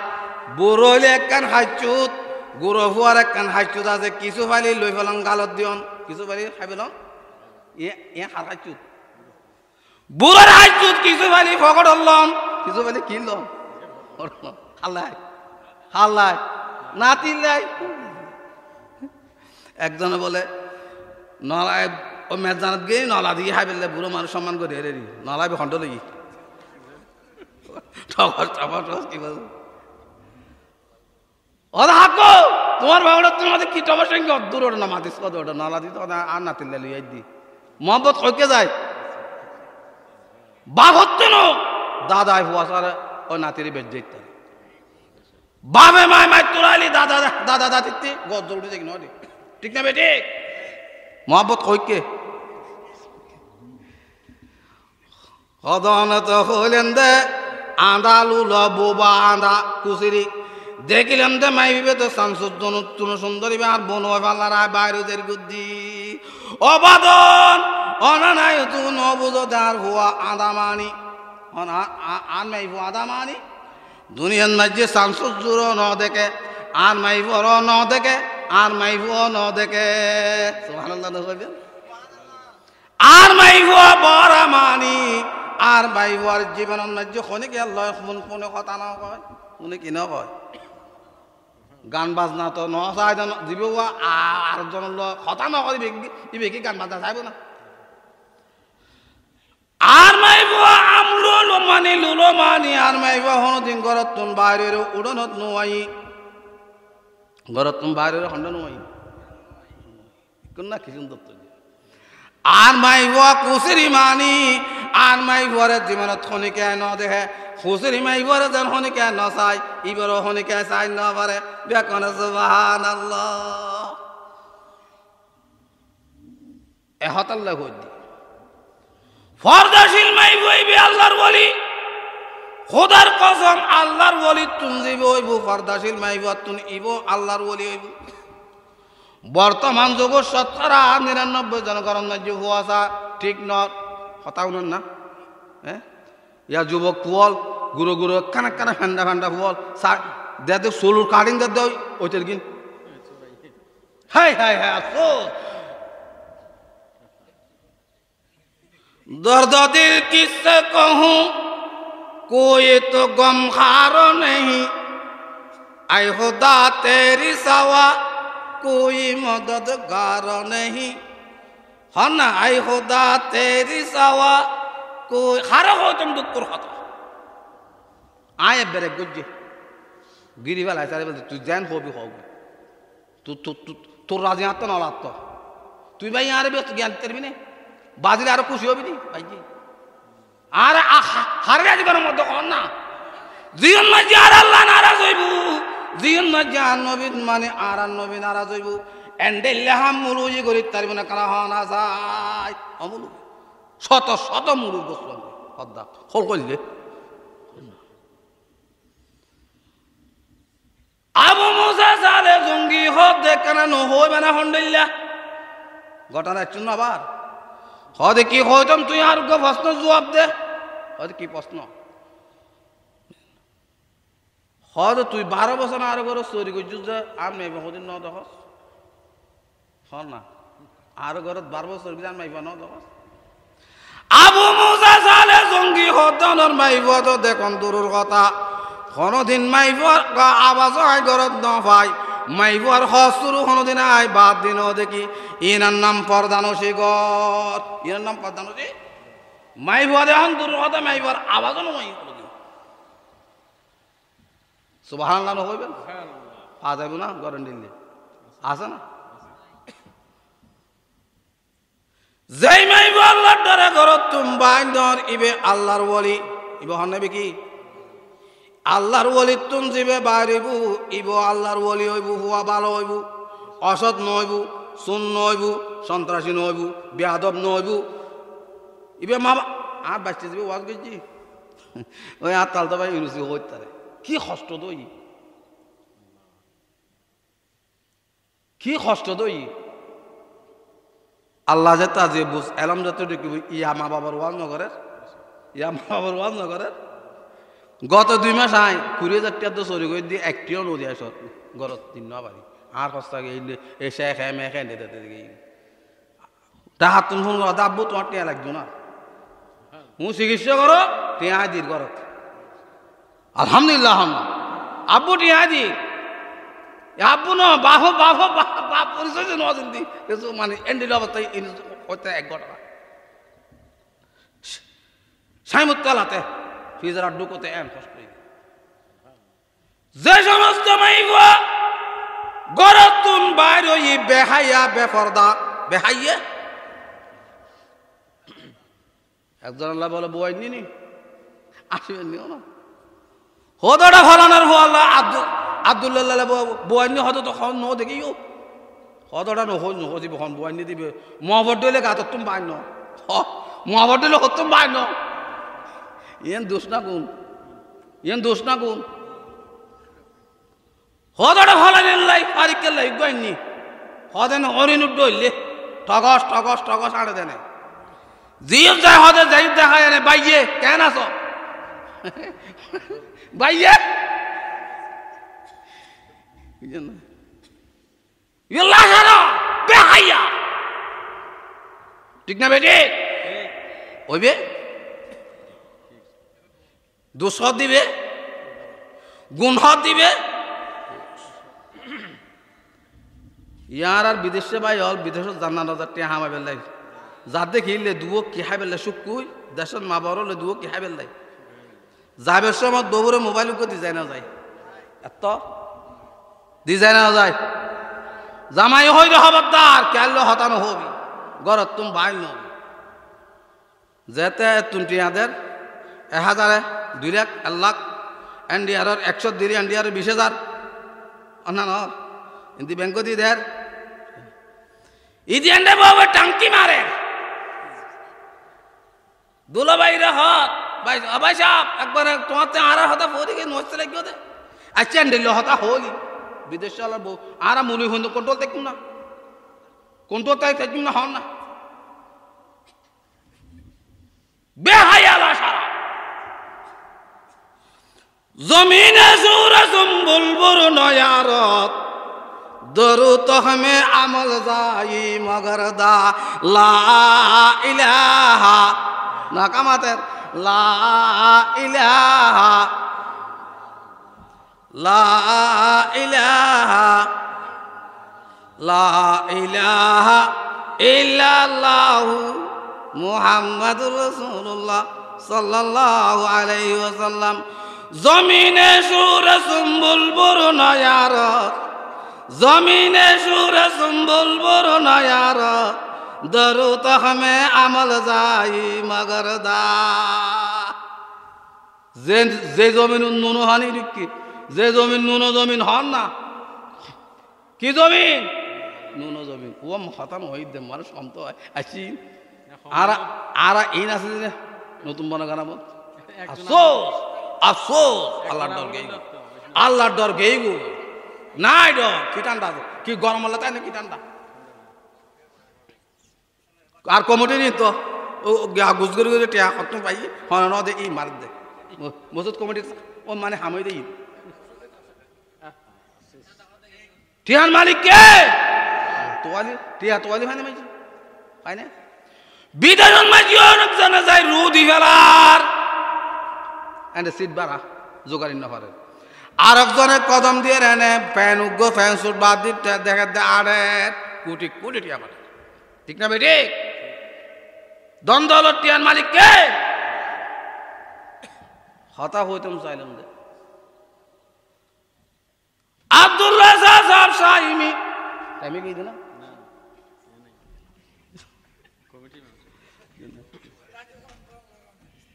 বুড়ো হইলে একখান হাইচুত গুড়ো হুয়ার একখান হাইচুত আছে কিছু ফাইলি লই ফেলাম গালত দিয়ন কিছু ফাইলি খাই ফেলাম এ হার হাইচুত বুড়ার হাইচুত কিছু ফাইলি ফকট হলাম কিছু ফাইলি কিনলাম হাল্লাই হাল্লাই না তিল্লাই একজনে বলে নলায় ও মেজানত গিয়ে নলা দিয়ে হাই ফেললে বুড়ো মানুষ সম্মান করে হেরে নলায় খণ্ড লাগি কি বল হাকো তোমার বাবুটা তোমাদের কি টবার সঙ্গে দূর ওটা না মাতিস কত ওটা নলা দিত আর না তিল্লে লুই দি মোহাম্মত কইকে যায় বাপ হচ্ছে না দাদাই হুয়াশার ওই নাতির বেশ যেতে বাবে মায় মায় তোরালি দাদা দাদা দাদিতে গজ উঠে দেখি নয় ঠিক না বেটি মোহাম্মত কইকে হদন তো হইলেন দে আঁধা লুল বোবা আঁধা কুচিরি দেখিলাম দে মাই বিবে তো সাংসুদ্দন উত্তুন সুন্দরী আর বনয় পাল্লারায় বাইরেদের গুদ্দি অবাদন অনানাই তু নবুজ দার হুয়া আদামানি আর মাই হু আদামানি দুনিয়ার মাঝে সাংসুদ্দুর ন দেখে আর মাই বড় ন দেখে আর মাই হুয়া ন দেখে সুবহানাল্লাহ কইবেন আর মাই হুয়া বড় মানি আর মাই হুয়ার জীবনের মাঝে খনি কি আল্লাহ মন কোনে কথা না কয় উনি কি না কয় গান বাজনা তো নচাই দিব আর জন কথা নকরি ইবে কি গান বাজনা চাইব না আর মাইব আমলো মানি লুলো মানি আর মাইব হনদিন ঘরত তুন বাইরের উড়নত নোয়াই ঘরত তুন বাইরের খন্ড নোয়াই কোন না কি সুন্দর তো আর মাইব কুসিরি মানি আর মাইবরে জীবনত খনিকে ন দেখে খুশরি মাইবরে যেন খনিকে ন চাই ইবর খনিকে চাই ন পারে বেকন সুবহানাল্লাহ এহতাল্লাহ কই দি ফরদাশীল মাইব হইবে আল্লাহর ওলি খোদার কসম আল্লাহর ওলি তুন যাইব হইব ফরদাশীল মাইব তুন ইব আল্লাহর ওলি হইব বর্তমান যুগ 99 জন গরম না যে হুয়াশা ঠিক ন হতাও না হ্যাঁ ইয়া যুবক ফুল গুরু গুরু কানা কানা ফান্ডা ফান্ডা ফুল দে দে সোলুর কাটিং দে দে ওইটার কিন হাই হাই হাই আফসোস दर्द दिल किससे कहूँ कोई तो गमखार नहीं आए खुदा तेरी सवा कोई मददगार नहीं है ना आए खुदा तेरी सवा कोई खारा हो तुम दुख खाता आए बेरे गुज्जे गिरी वाला ऐसा बोलते तू जैन हो भी होगी तू राजी आता ना लाता तू भाई यहाँ रे भी ज्ञान तेरे भी नहीं বাজিলে আরো খুশি হবি নি ভাইজি আর হারে জীবনের মধ্যে কর না জীবন মাঝে আর আল্লাহ নারাজ হইব জীবন মাঝে আর নবী মানে আর নবী নারাজ হইব এন্ডেল্লে হাম মুলুজি করি তার মানে কারা হনা যায় অমুলু শত শত মুলু বসলাম হদ্দা হল কইলে আবু মুসা সালে জঙ্গি হদ দেখানা ন হইবে না হন্ডেল্লা ঘটনা চুন আবার হদে কি হইতম তুই আর প্রশ্ন জবাব দে হদে কি প্রশ্ন হদ তুই 12 বছর আর ঘর চুরি করছিস যে আর মাইবা হদিন ন দেখস হল না আর ঘর 12 বছর বিধান মাইবা ন দেখস আবু মুসা সালে জঙ্গি হদনর মাইবা তো দেখুন দূরের কথা কোনদিন মাইবা আওয়াজ হয় ঘরত ন ভাই মাইবুয়ার হসুরু হনদিন আয় বাদ দিন দেখি ইনার নাম পর্দানসী গর ইনার নাম পর্দানসী মাইবুয়া দেহন দূর হতে মাইবুয়ার আওয়াজও নয় সুবহানাল্লাহ হইবেন পা যাইব না গরেন দিল্লি আছে না যেই মাইবু আল্লাহর ডরে গরত তুম বাইন্দর ইবে আল্লাহর ওলি ইবে হনবে কি আল্লাহর ওলি তুম জিবে বাইরিবু ইবো আল্লাহর ওলি হইবু হুয়া ভালো হইবু অসৎ নইবু সুন নইবু সন্ত্রাসী নইবু বেয়াদব নইবু ইবে মা আর বাচ্চা যাবে ওয়াজ গেছি ওই আর তালতা ভাই ইউনিসি হইতারে কি কষ্ট দই কি কষ্ট দই আল্লাহ যে তা যে বুঝ এলাম যত ইয়া মা বাবার ওয়াজ নগরের ইয়া মা বাবার ওয়াজ নগরের গত 2 মাস আয় 20,000 টাকা তো চুরি করে দিয়ে একটিও নদী আসত গরত দিন না পারি আর সস্তা গেলে এসে খায় মে খায় দিতে গিয়ে তা হাত তুমি ফোন করো আব্বু তোমার টিয়া লাগতো না মু চিকিৎসা করো টিয়া দির গরত আলহামদুলিল্লাহ আব্বু টিয়া দি আব্বু ন বাহ বাহ বাপ পরিচয় নজন দি মানে এন্ডিল অবস্থায় হইতে 1 ঘন্টা সাইমুত কালাতে ফিজার আড্ডুকোতে এন কষ্ট করি যে সমস্ত মাইবা গরতুন বাইর হই বেহাইয়া বেফরদা বেহাইয়া একজন আল্লাহ বলে বইনি নি আসবেন নিও না হদড়া ফলানোর হো আল্লাহ আব্দুল্লাহ বইনি হতো তো খন নো দেখিও হদড়া নহো নহো দিব খন বইনি দিবে মহবত দিলে গাত তুমি বাইন মহবত দিলে হতুম বাইন ইয়েন দোষ না গুণ ইয়েন দোষ না গুণ হদড়া ফলানের লাই পারিকের লাই গইনি হদেন হরিণ উড্ডইলে ঠগস ঠগস ঠগস আড়ে দেনে জিও যায় হদে যাই দেখা এনে বাইয়ে কেন আছো বাইয়ে বেহাইয়া ঠিক না বেটি ওইবে দোষ দিবে গুণ দিবে ইয়ার আর বিদেশে বাই হল বিদেশ জান্নাত হাজার টিয়া হামা বেলাই যার দেখিলে দুও কি হাই বেলাই শুকুই দেশের মা বড় দুও কি হাই বেলাই যাবের সময় দৌড়ে মোবাইল দি যায় না যায় এত দি যায় না যায় জামাই হইল খবরদার কেল হতানো হবি গরত তুমি বাইল নবি যেতে তুনটিয়াদের 1000 2 লাখ 1 লাখ এনডিআর 100 দিলি এনডিআর 20,000 অন্যান্য ইন্দি ব্যাংক দি দের ইদি এন্ডে বাবা টাঙ্কি মারে দুলা ভাইরা হাত ভাই ভাই সাহেব একবার তোমাতে আরা হতা ফোরি কে নষ্ট লাগিও দে আচ্ছা এন্ডে হতা হোলি বিদেশ চলার বউ আরা মুলি হইন কন্ট্রোল দেখুন না কন্ট্রোল তাই দেখুন না হন না বেহায়ালা সারা জমিনে সুরা সম্বুলবুর নয়ারত দরুত হমে আমল যাই মগর দা লা ইলাহা না কামাতের লা ইলাহা লা ইলাহা লা ইলাহা ইল্লাল্লাহু মুহাম্মাদুর রাসূলুল্লাহ সাল্লাল্লাহু আলাইহি ওয়াসাল্লাম জমিনে সুর সম্বুলবুর নয়ারত জমিনে সুর সম্বুলবুর নয়ারত দরুত হমে আমল যাই মগর দা যে জমিন নুন হানি রিক্কি যে জমিন নুন জমিন হন না কি জমিন নুন জমিন ও হতান হই দে মানুষ কম তো আসি আর আর এই আছে যে নতুন বনা গানা বল আফসোস আফসোস আল্লাহর ডর গেই গো নাই ডর কি ঠান্ডা কি গরম হলে তাই না কি ঠান্ডা আর কমিটি নি তো ও গুজ করে করে টিয়া কত পাই হন ন দে ই মার দে মসজিদ কমিটি ও মানে হামই দেই টিয়ার মালিক কে তোয়ালি টিয়া তোয়ালি মানে মাইছি পাই না বিদাজন মাইছি অনেক জানা যায় রু দি ফেলার এন্ড সিট বাড়া জোগাড়ি না পারে আর একজনে কদম দিয়ে এনে ফ্যান উগ্র ফ্যান সুট বাদ দিতে দেখে আরে কোটি কোটি টিয়া পাঠায় ঠিক না বেটি দ্বন্দ্ব হলো টিয়ার মালিক কে হতা হইতাম চাইলাম যে আব্দুল্লাহ সাহেব সাইমি আমি কি দিলাম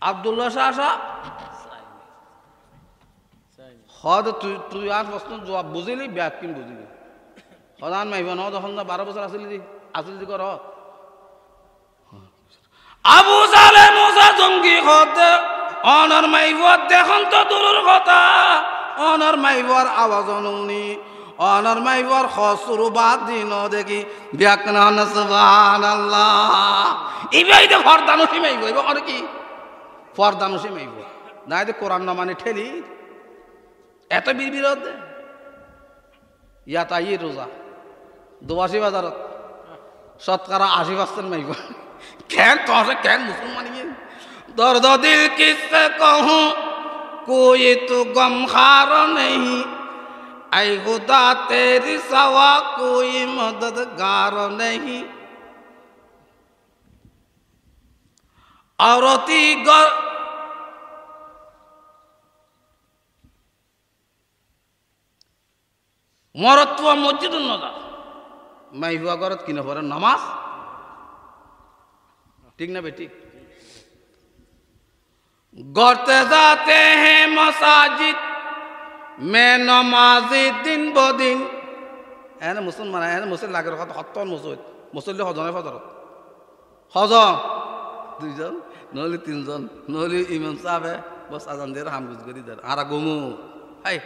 আব্দুল্লাহ সাহেব হদ তুই আর প্রশ্ন জবাব বুঝিলি ব্যাগ কিন বুঝিলি হদান মাইব ন যখন 12 বছর আসিলি কর আবু সালে মুসা জঙ্গি হতে অনর মাইব দেখুন তো দূরের কথা অনর মাইবর আওয়াজ অনুনি অনর মাইবর খসরু বাদ দিন দেখি ব্যাকরণ সুবহানাল্লাহ ইবাই দে ফরদানুসি মাইব ইবা আর কি ফরদানুসি মাইব নাই দে কোরআন না মানে ঠেলি এত বিরোধ ইয়াত আই রোজা 82 বাজারত শতকরা 80% মাইব কেন তোরে কেন মুসলমান दर्द दिल किससे कहूँ कोई तो गमखार नहीं ऐ खुदा तेरी सवा कोई मददगार नहीं औरती गर मरत्व मस्जिद नजा मैं हुआ गरत कि न पढ़े नमाज ठीक ना बेटी गौरते जाते हैं मसाजिद में नमाजी दिन ब दिन एने मुसलमान एने मुसल लागे रखा हत्तन मुसल्ली हजने फजरत हजम दुइजन नहले तीनजन नहले इमाम साहब है बस आजान दे रहा हम कुछ करी दे आरा गोमू हाय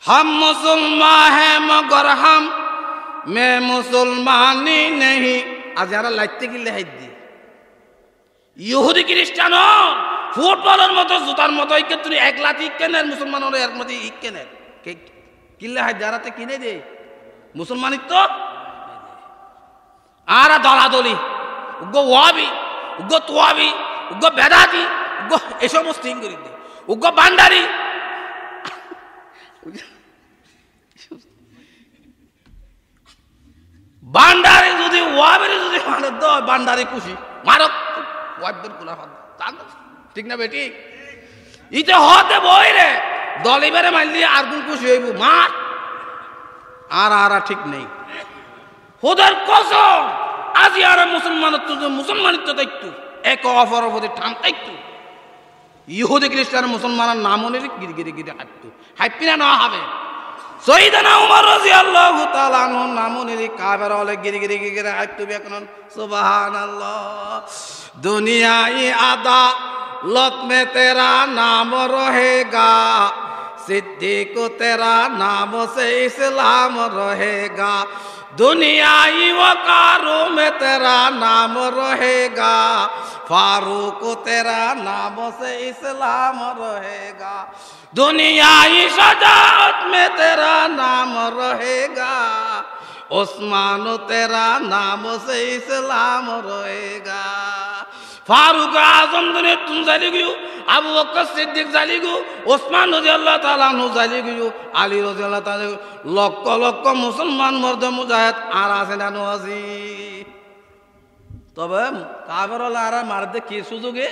हम मुसलमान हैं मगर हम मैं मुसलमानी नहीं आज यारा लाइट गिल्ले है दी ইহুদি খ্রিস্টান ফুটবলের মতো জুতার মতো ইকে তুমি এক লাঠি কেনে মুসলমানের এক মতো ইক কেনে কিল্লে হাই যারাতে কিনে দে মুসলমানিত তো আর দলাদলি উগ্র ওয়াবি উগ্র তোয়াবি উগ্র বেদাতি উগ্র এই সমস্ত থিং করে দে উগ্র বান্ডারি বান্ডারি যদি ওয়াবি যদি মানে দ বান্ডারি খুশি মারক ওয়াইফদের কোলা ঠিক না বেটি ইতে হতে বই রে দলিবারে মারলি আর কোন খুশি হইব মার আর ঠিক নেই হোদার কসম আজি আর মুসলমানিত্ব দায়িত্ব এক অপরের প্রতি ঠাম দায়িত্ব ইহুদি খ্রিস্টান মুসলমানের নামনের গিরি হাইপিনা না হবে সৈয়দনা উমর রাদিয়াল্লাহু তাআলা আনহু নামনের কাবের হলে গিরি হাইতু বেকনন সুবহানাল্লাহ दुनिया अदालत में तेरा नाम रहेगा सिद्दीक तेरा नाम से इस्लाम रहेगा दुनियाई वकारों में तेरा नाम रहेगा फारूक तेरा नाम से इस्लाम रहेगा दुनियाई सजावट में तेरा नाम रहेगा उस्मान तेरा नाम से इस्लाम रहेगा फारूक आजम दुनिया तुम जाली गयो अबू बकर सिद्दीक जाली गयो उस्मान रज़ियल्लाहु ताआला अन्हु जाली गयो आली रज़ियल्लाहु ताआला लक्ष लक्ष मुसलमान मर्द मुजाहिद আর আছে না নজি তবে কাফেররা আর মারতে কি সুযোগে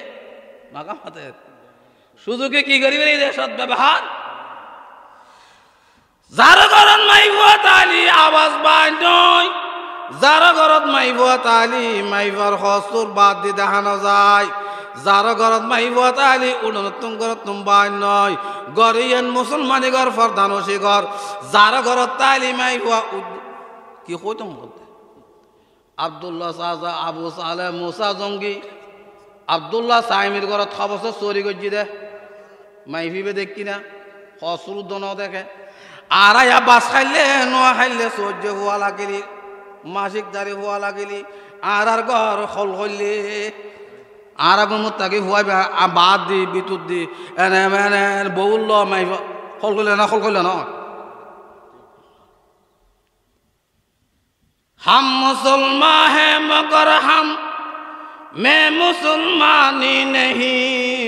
মাকা হাতে সুযোগে কি করিবে এই দেশত ব্যবহার যার গরন মাইবত আলী আওয়াজ বাই নয় যার গরত মাইবত আলী মাইবার হসুর বাদ দি দেখানো যায় যার গরত মাইবত আলী উন্নতম গরতম বাই নয় গরিয়ান মুসলমানি ঘর ফরদানসি ঘর যার গরত তালি মাইবা কি কইতাম বলতে আব্দুল্লাহ সাজা আবু সালে মুসা জঙ্গি আব্দুল্লাহ সাইমির ঘরত খবস চুরি গজি দে মাইফিবে দেখি না হসুর দন দেখে আর আয়া বাস খাইলে নোয়া খাইলে সহ্য হওয়া লাগিলি মাসিক দাঁড়ি হওয়া লাগিলি আর ঘর খল হইলে আর আগুন তাকে হুয়াই বাদ দি বিদ্যুৎ দি এনে মেনে বউল মাই খল করলে না हम मुसलमान हैं मगर हम मैं मुसलमानी नहीं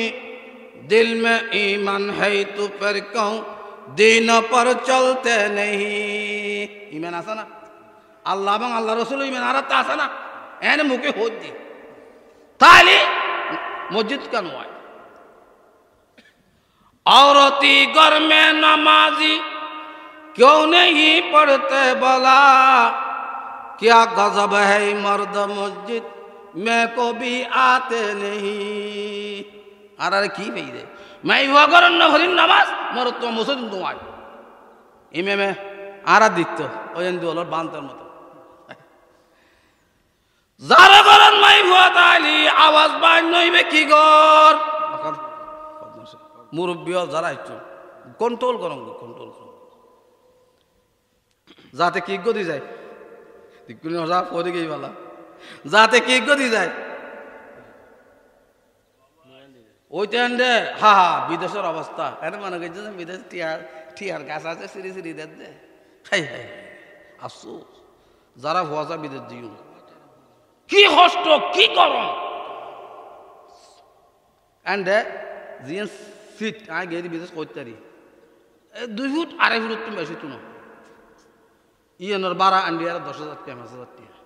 दिल में ईमान है तो फिर क्यों दीन पर चलते नहीं ईमान आसा ना আল্লাহ এবং আল্লাহ রসুল ইমান আর তা আছে না এনে মুখে হোদ দি তাহলে মসজিদ কেন হয় औरती घर में नमाजी क्यों नहीं पढ़ते बोला क्या गजब है मर्द मस्जिद मैं को भी आते नहीं अरे की भाई दे मैं युवा करो न भरी नमाज मर तो मुसद तुम आज इमे में आरा दिखतो ओयन दोलो बांतर मत जारा करन मैं हुआ ताली आवाज बाज नहीं में की गौर মুরব্বিও যারা একটু কন্ট্রোল করুন কন্ট্রোল করুন যাতে কি গদি যায় দিকুনি যা পড়ে গই বালা যাতে কি গদি যায় ওইটান্ডে হা হা বিদেশের অবস্থা এনে মনে করছে যে বিদেশ টিয়ার গাছ আছে সিঁড়ি সিঁড়ি দে হাই হাই আফসোস যারা ভুয়া বিদেশ দিও কি কষ্ট কি গরম এন্ড জিএস ফিট আগে গেরি বিদেশ করতে পারি 2 ফুট 2.5 ফুট তুমি বেশি তুনো ইয়েনর 12 আন্ডিয়ার 10,000 টাকা 5,000 টাকা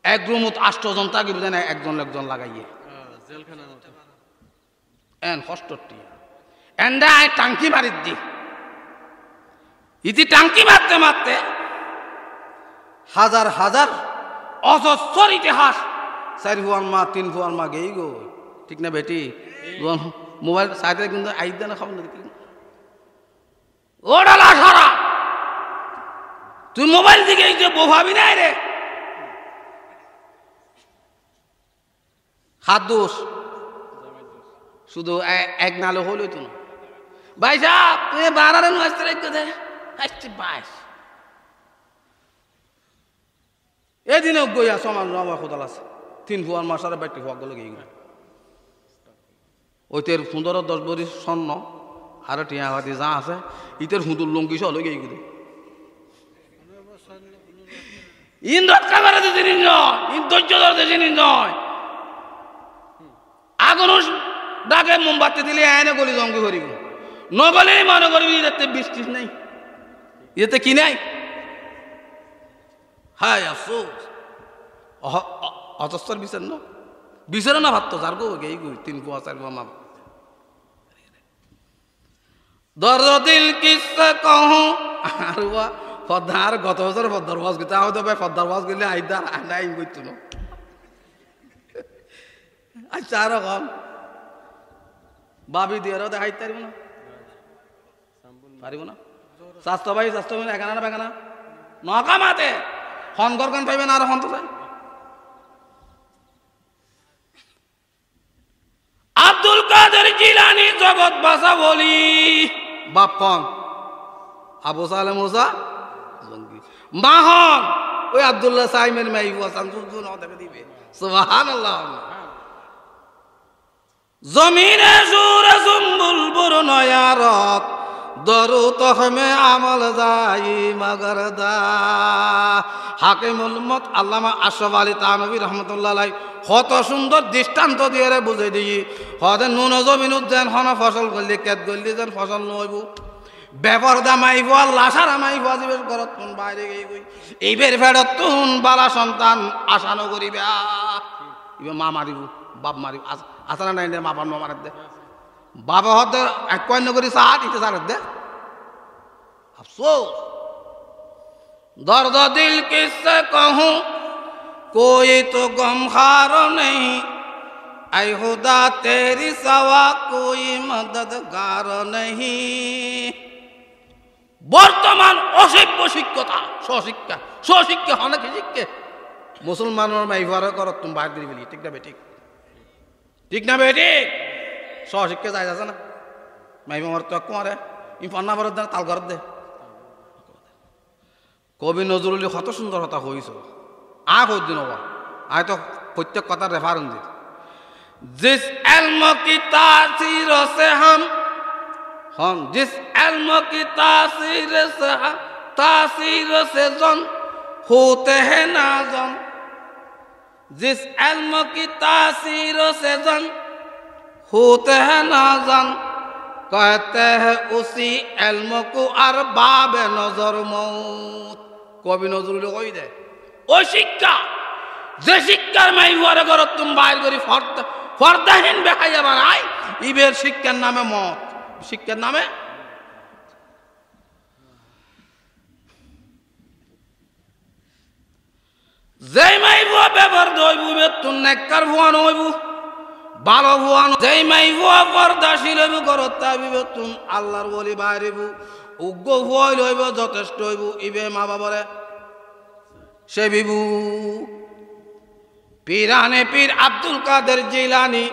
এক রুমত 8 জন থাকি বুঝেন একজন একজন লাগাইয়ে জেলখানা মতো এন কষ্টটি এন্ডা টাঙ্কি মারি দি ইতি টাঙ্কি মারতে মারতে হাজার হাজার অজস্র ইতিহাস 4 ফুয়ার মা 3 ফুয়ার মা গেই গো ঠিক না বেটি মোবাইল সাথে কিন্তু আইদা না খাব না ওডালা সারা তুই মোবাইল দিকে এই যে বোভাবি নাই রে হাত দোষ শুধু এক নালে হলো তো না ভাই সাহেব তুই 12 রান আসতে রেখে দে আসছে 22 এদিনও গইয়া সমান রমা খোদাল আছে 3 ফুয়ার মাসারে বাইটি ফুয়া গেল গিয়ে ওইতের সুন্দর 10 ভরি স্বর্ণ আর টিয়া হাতি যা আছে ইতের সুন্দর লঙ্গি সহ লগে এইগুলো ইন্দ্র কামারে তো জিনিস নয় ধৈর্য ধরতে জিনিস নয় আগুন ডাকে মোমবাতি দিলে এনে গলি জঙ্গি করিব নগলেই মনে করবি এতে বৃষ্টি নেই এতে কি নাই হায় আফসোস অতস্তর বিচার না বিচারে না ভাবতো যার গো গেই গই 3 ফুয়া 4 ফুয়া মা দর্দ দিল কিসে কহু আর ওয়া ফদার গত বছর ফদার ওয়াজ গিতা হয়তো ভাই ফদার ওয়াজ গেলে আইদার আইন কইতো না আচ্ছা আর কম বাবি দিয়েরও দেখাইতে পারিব না পারিব না স্বাস্থ্য ভাই স্বাস্থ্য মানে একানা না বেকানা নকামাতে হনগর গান পাইবেন আর হন তো যাই আব্দুল কাদের জিলানী জগৎ বাসা বলি বাপ কন আবু সালেম মুসা জঙ্গি মাহন ওই আব্দুল্লাহ সাইমের মাই ওয়াসান সুজুন ওদেরকে দিবে সুবহানাল্লাহ জমিনে সুরে সুম্বুল বুরনয়ারত দরু তহমে আমল যাই মগরদা হাকিমুল মত আল্লামা আশরাফ আলী থানভী রহমাতুল্লাহ আলাইহি কত সুন্দর দৃষ্টান্ত দিয়ে বুঝাই দিই হদে নুন জমিন উদ্যান হন ফসল করলে কেত গলি যেন ফসল নইব বেপরদা মাইব আল্লাহ সারা মাইব আজিবের ঘরত তুন বাইরে গই গই এইবের ফেরত তুন বালা সন্তান আশা নকরিবে ইবে মা মারিব বাপ মারিব আসানা নাই দে মা বাপ মার দে বাবা হতে এক কয় নকরি সাত ইতে সার দে अफसोस दर्द दिल किससे कहूँ कोई तो गमखार नहीं ऐ खुदा तेरी सवा कोई मददगार नहीं বর্তমান অসভ্য শিক্ষতা স্বশিক্ষা স্বশিক্ষা অনেকে শিক্ষে মুসলমানের মাইভারে করত তুমি বাইর করে ফেলি ঠিক না বেঠিক ঠিক না বেঠিক স্বশিক্ষা যাই আছে না মাইভা মার তো কুমারে ইফান্না ভরত দে তাল ঘরত দে কবি নজরুল কত সুন্দর কথা হয়েছ আ কই দিন আয় তো প্রত্যেক কথার রেফারেন্স দিই जिस इल्म की तासीर से हम जिस इल्म की तासीर से जन होते हैं नाजन जिस इल्म की तासीर से जन होते हैं नाज़न कहते हैं उसी इल्म को अरबाब नजर मौत कवि नजरुल কই দেয় ও শিক্ষা যে শিক্ষার মাই ওরে ঘর তুমি বাইর করি ফর্দাহীন বেহাইয়া বানাই ইবের শিক্ষার নামে মত শিক্ষার নামে যেই মাই বুয়া ব্যবহার দইব বেতুন নেককার ভুয়ান হইব ভালো ভুয়ান যেই মাই বুয়া পর্দাশীল হইব করতা বিবেতুন আল্লাহর ওলি বাইরিব উগ্র ভুয়াই লইব যথেষ্ট হইব ইবে মা বাবারে সে বিবু পীরানে পীর আব্দুল কাদের জিলানী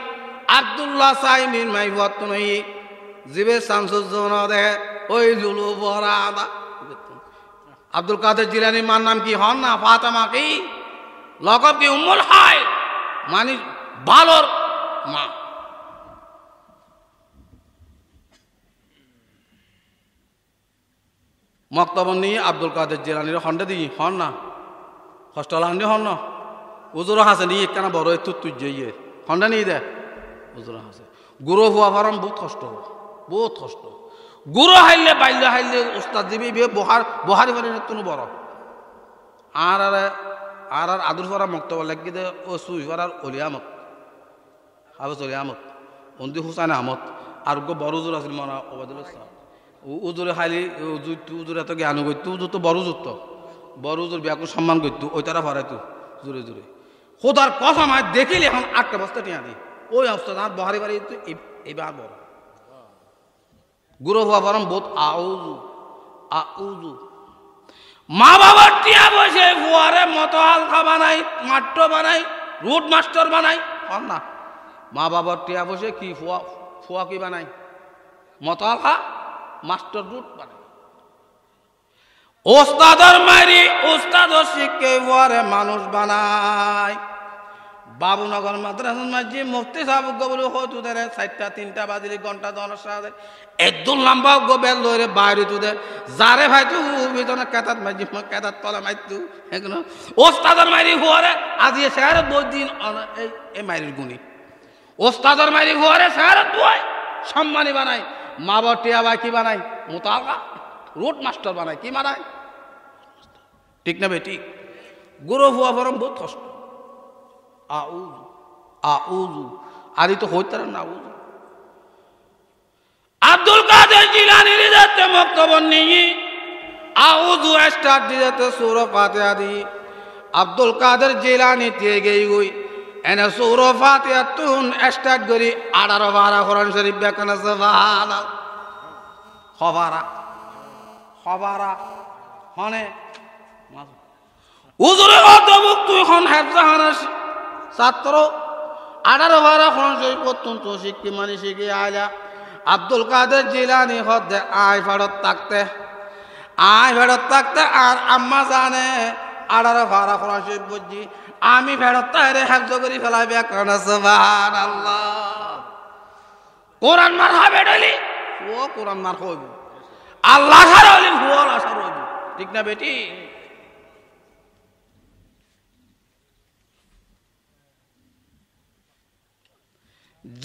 আব্দুল্লাহ সাইনির মাই বুয়াতুন হই জিবে শামসুজ্জোনা দে ওই জুলু বরাদা আব্দুল কাদের জিলানীর মার নাম কি হন না ফাতেমা কি লকব কি উম্মুল হায় মানে ভালোর মা মক্তব নিয়ে আব্দুল কাদের জিলানীর হন্ডে দিই হন না হস্টলান্ডি হন না উজুর হাসে নিয়ে কেন বড় তুই যাইয়ে হন্ডা নিয়ে দে উজুর হাসে গুরু হওয়া ফারাম বহুত কষ্ট গুরু হাইলে বাইলে হাইলে উস্তাদ দিবি বহারি ফারি তুমি বড় আর আদুর ফারা মক্তব লাগি দে ও সুই ফারার অলিয়ামত হাফেজ অলিয়ামত অন্দি হুসাইন আহমদ আর গো বড় উজুর আছিল মনা ওবায়দুল ইসলাম উজুরে খাইলি উজুর এত জ্ঞান করতো উজুর তো বড় উজুর তো বড় উজুর বিয়াকু সম্মান করতো ওই তারা ফারাইতো জোরে জোরে খোদার কথা মায় দেখিলে এখন 8টা বস্তা টিয়া দিই ওই অবস্থা আর বহারি বাড়ি এবার বড় গুরু হওয়া বরং বোধ আউজু মা বাবার টিয়া বসে ফুয়ারে মতো হালকা বানাই মাট্ট বানাই রুট মাস্টার বানাই হন না মা বাবার টিয়া বসে কি ফুয়া কি বানাই মতো হালকা মাস্টার রুট বানাই ওস্তাদর মারি ওস্তাদর শিখে ফুয়ারে মানুষ বানায় বাবুনগর মাদ্রাসার মাঝে মুফতি সাহেব বলে হয়তো দেয় 4টা 3টা বাজিলে ঘন্টা 10 সাথে একদম লম্বা বেল লইরে বাইরে তুদের যারে ভাই তু বিতনে কেতাত মাঝে কেতাত তলা মাইতু এগুলো ওস্তাদর মারি হুয়ারে আজি শহরে 2 দিন এই মারির গুনি ওস্তাদর মারি হুয়ারে শহরে দুই সম্মানী বানাই মা বটিয়া ভাই কি বানাই মুতালকা রুট মাস্টার বানাই কি বানাই ঠিক না বেটি গুরু হুয়া ফরম বহুত কষ্ট আউযু আরি তো হইতার না আউযু আব্দুল কাদের জিলানী রিজাতে মক্তব নিয়ে আউযু স্টার্ট দিতে সূরা ফাতিহা দি আব্দুল কাদের জিলানী তে গই গই এনে সূরা ফাতিহা তুন স্টার্ট করি 18 12 কোরআন শরীফ বেকানা সুবহানাল্লাহ খবরা হনে হুজুরে অতবুক তুই খন হেফজাহানাস ছাত্র 18 12 কোরআন শরীফ পড়তুন তো শিখি মানে শিখি আইলা আব্দুল কাদের জিলানী হদে আই ফেরত থাকতে আর আম্মা জানে 18 12 কোরআন শরীফ বুঝি আমি ফেরত তাইরে হেফজ করি ফেলাইবে কারণ সুবহানাল্লাহ কোরআন মার হবে ডলি ও কোরআন মার হইব আল্লাহ ছাড়া হইলে ভুল আসার হইব ঠিক না বেটি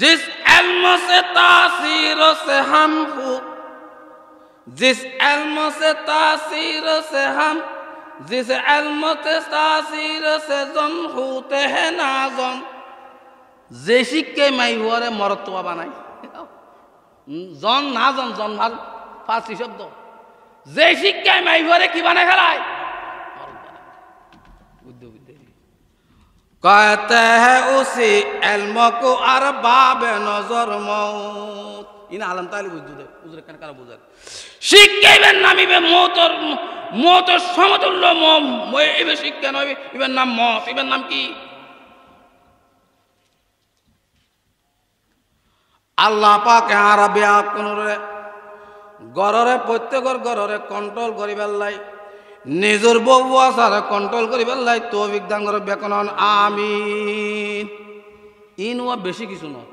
जिस इल्म से तासीर से हम हो जिस इल्म से तासीर से हम जिस इल्म से तासीर से जन होते हैं नाजन যে শিক্ষে মাই হওয়ারে মরত্বা বানাই জন না জন ভাল ফার্সি শব্দ যে শিক্ষে মাই হওয়ারে কি বানাই ফেলায় कहते हैं उसी इल्म को अरबाब नजर मौत इन आलम ताली बुझुदे उजरे कान कारा बुझार শিক্ষাইবেন নামিবে মওতর সমতুল্য ইবে শিক্ষা নয় ইবের নাম মত ইবের নাম কি আল্লাহ পাক আরবে কোনরে গররে প্রত্যেকর গররে কন্ট্রোল করিবার লাই নিজের বউ আসারে কন্ট্রোল করিবার লাই তৌফিক দান করে বেকনন আমিন ইনওয়া বেশি কিছু নয়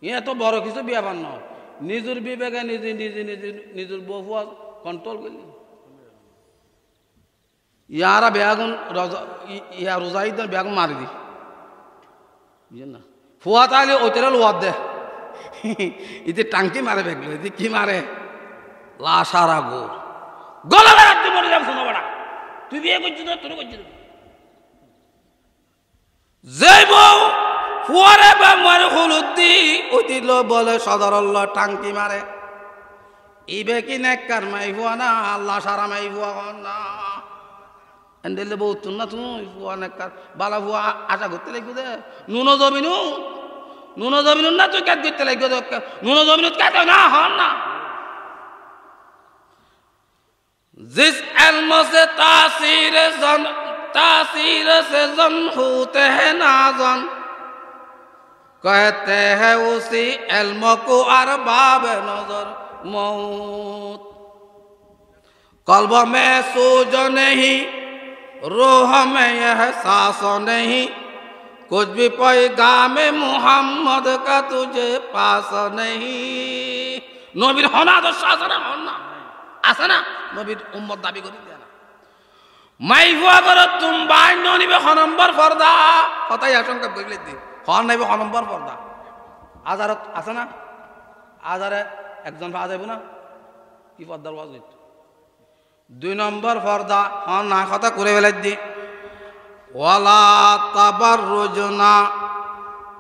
এত বড় কিছু বিয়াবান নয় নিজের বিবেকে নিজের বউ কন্ট্রোল করলি ইয়ারা বেগুন ইয়া রোজাইদের বেগুন মারি দি বুঝলেন না ফুয়া তাহলে ওইটারে লোয়ার দে ইতে টাঙ্কি মারে বেগলো ইতে কি মারে লাশারা গোর গলা বেড়াতে মরে যাম শোনো বেড়া তুই বিয়ে করছিস না তোর করছিস যে বউ ফুয়ারে বা মারে হলুদ দি ওইটি বলে সদরল্ল টাঙ্কি মারে ইবে কি নেককার মাই ফুয়া না আল্লাহ সারা মাই ফুয়া না এন্ডেলে বউ তুন না তুই ফুয়া নেককার বালা ফুয়া আশা করতে লাগবে দে নুনো জমিনু না তুই কাট করতে লাগবে নুনো জমিনু কাটে না হন না जिस इल्म से तासीर से जन होते हैं नाजन कहते हैं उसी इल्म को अरबाब नजर मौत कल्ब में सूझ नहीं रूह में यह एहसास नहीं कुछ भी पैगाम मुहम्मद का तुझे पास नहीं नबीर होना तो शासन होना আছে না নবীর উম্মত দাবি করি দেয় না মাই ফুয়া করো তুম বাই নিবে খ নম্বর পর্দা কথাই আশঙ্কা করিলে দি হন নাইবে খ নম্বর পর্দা আজারত আছে না আজারে একজন পাওয়া যাবে না কি পর্দার ওয়াজ হইত 2 নম্বর পর্দা হন না কথা করে ফেলে দি ওয়ালা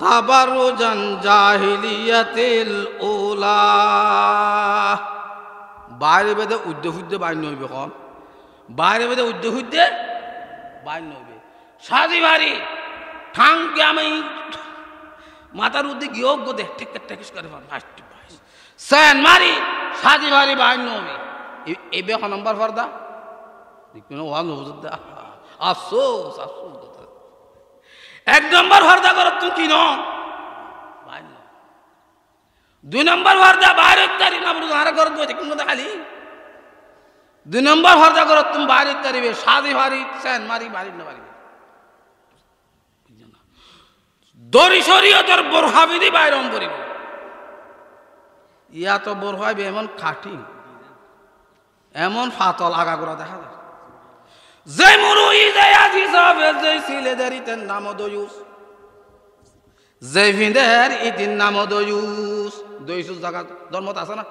তাবাররুজান জাহিলিয়াতিল উলা বাইরে বেদে উদ্যোগ বাইর নইবে কম বাইরে বেদে উদ্যোগ বাইর নইবে সাজি বাড়ি ঠাঙ্কে আমি মাথার উদ্যোগ গিয়েও দে টেকিস করে সেন মারি সাজি বাড়ি বাইর নইবে এবে খ নম্বর পর্দা ওয়ান আফসোস এক নম্বর পর্দা করো তুমি কি ন 2 নম্বর পর্দা বাইরে তারি না বলু আর করত বইতে কোন কথা খালি 2 নম্বর পর্দা করত তুমি বাইরে তারিবে সাদি ভারি সেন মারি বাড়ি না বাড়ি দড়ি শরীয়তের বোরহা বিধি বাইরম করিব ইয়া তো বোরহা এমন খাটি এমন ফাতল আগা করা দেখা যায় যে মুরুই যে আজিজ হবে যে সিলেদারিতের নাম দয়ুস যে ভিন্দের ইতির নাম দয়ুস দয়ুস জায়গা জন্মত আছে না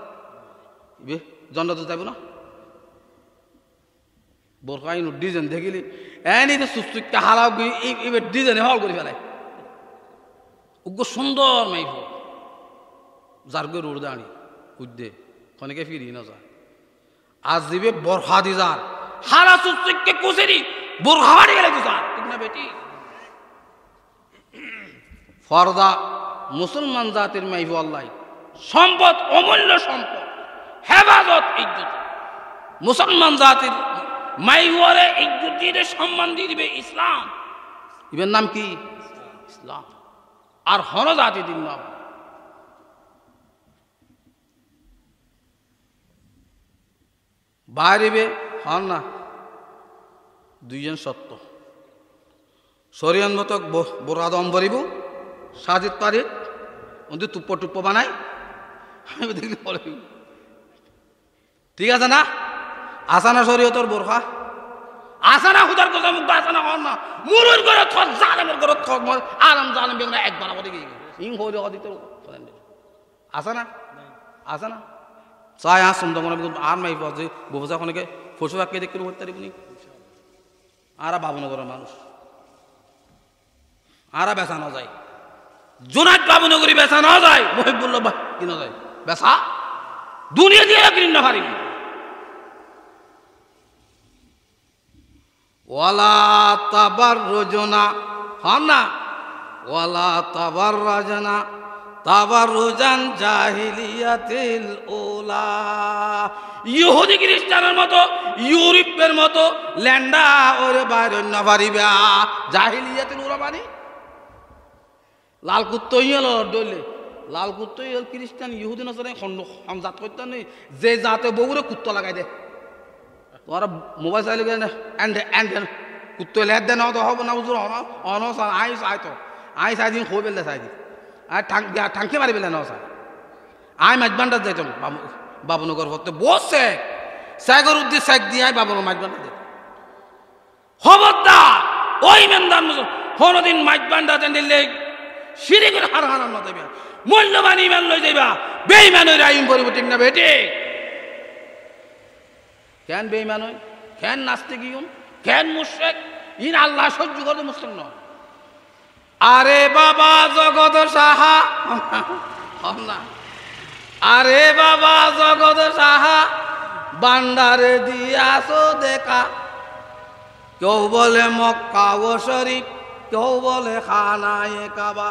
বে জন্নত যাইব না বোরখাই ডিজাইন দেখিলি এনি তো সুস্তুকটা হালাও এবে ডিজাইনে হল করে ফেলায় উগ্র সুন্দর মাইফ যার গো রোড দাঁড়ি উদ্দে খনেকে ফিরি না যায় আজ দিবে বরখা দি যার হালা সুস্তুককে কুসেরি বোরখা বাড়ি গেলে গুজার ঠিক না বেটি ফরদা মুসলমান জাতির মাইফু আল্লাহ সম্পদ অমূল্য সম্পদ হেফাজত ইজ্জত মুসলমান জাতির মাইফুরে ইজ্জত দিয়ে সম্মান দিয়ে দিবে ইসলাম ইবের নাম কি ইসলাম আর হন জাতি দিন নাম বাইরে হন না দুইজন সত্য শরীয়ত মতো বোরাদম বরিব সাজিদ পারিত ওদের টুপ্প বানাই আমি দেখলে বলে ঠিক আছে না আসানা শরীয়তর বোরখা আসানা হুদার কথা মুখ আসানা হন না মুরুর করে থ জালেমের করে থ আলম জালেম বেগনা একবার বলে গিয়ে ইং হইলে অদিত আসানা আসানা চাই আসুন তো মনে আর মাই যে ববসা খনেকে ফসু আঁকে দেখতে করতে পারিবনি আরা বাবুনগরের মানুষ আরা বেসানো যায় জোনাক বাবুনগরী বেসানো যায় মহিবুল্লাহ কিনা যায় বেসা দুনিয়া দিয়ে কিন না পারিবি ওয়ালা তাবাররুজনা হন না ওয়ালা তাবাররাজনা তাবাররুজান জাহিলিয়াতিল উলা ইহুদি খ্রিস্টানের মতো ইউরোপের মতো ল্যান্ডা ওরে বাইরে না পারিবা জাহিলিয়াতিল উলা মানে লাল কুত্তো ইয়েল ডলে লাল কুত্তো ইয়েল খ্রিস্টান ইহুদি নসরে জাত করতে নেই যে জাতে বউরে কুত্তো লাগাই দে তোমার মোবাইল চাইলে কুত্তো লেট দে না তো হব না বুঝলো অন আই চাই তো আই চাই দিন খোই পেলে চাই দিন আর ঠাঙ্কি মারি পেলে না চাই আই মাঝবান্ডার যাইতাম বাবুনগর পড়তে বসে স্যাগর উদ্দেশ্য স্যাগ দিয়ে আই বাবুনগর মাঝবান্ডার যাই খবরদার ওই মেন্দার কোনোদিন মাঝবান্ডাতে নিলে শিরিকের হার হারানো দেবে মূল্যবান ইমান লই যাইবা বেঈমান হইরা আইন করব ঠিক না বেটি কেন বেঈমান হই কেন নাস্তিক ইউন কেন মুশরিক ইন আল্লাহ সহ্য করতে মুসলিম নয় আরে বাবা জগৎ সাহা না আরে বাবা জগৎ সাহা বান্দারে দিয়াছো দেখা কেউ বলে মক্কা ও শরীফ কেউ বলে খানায়ে কাবা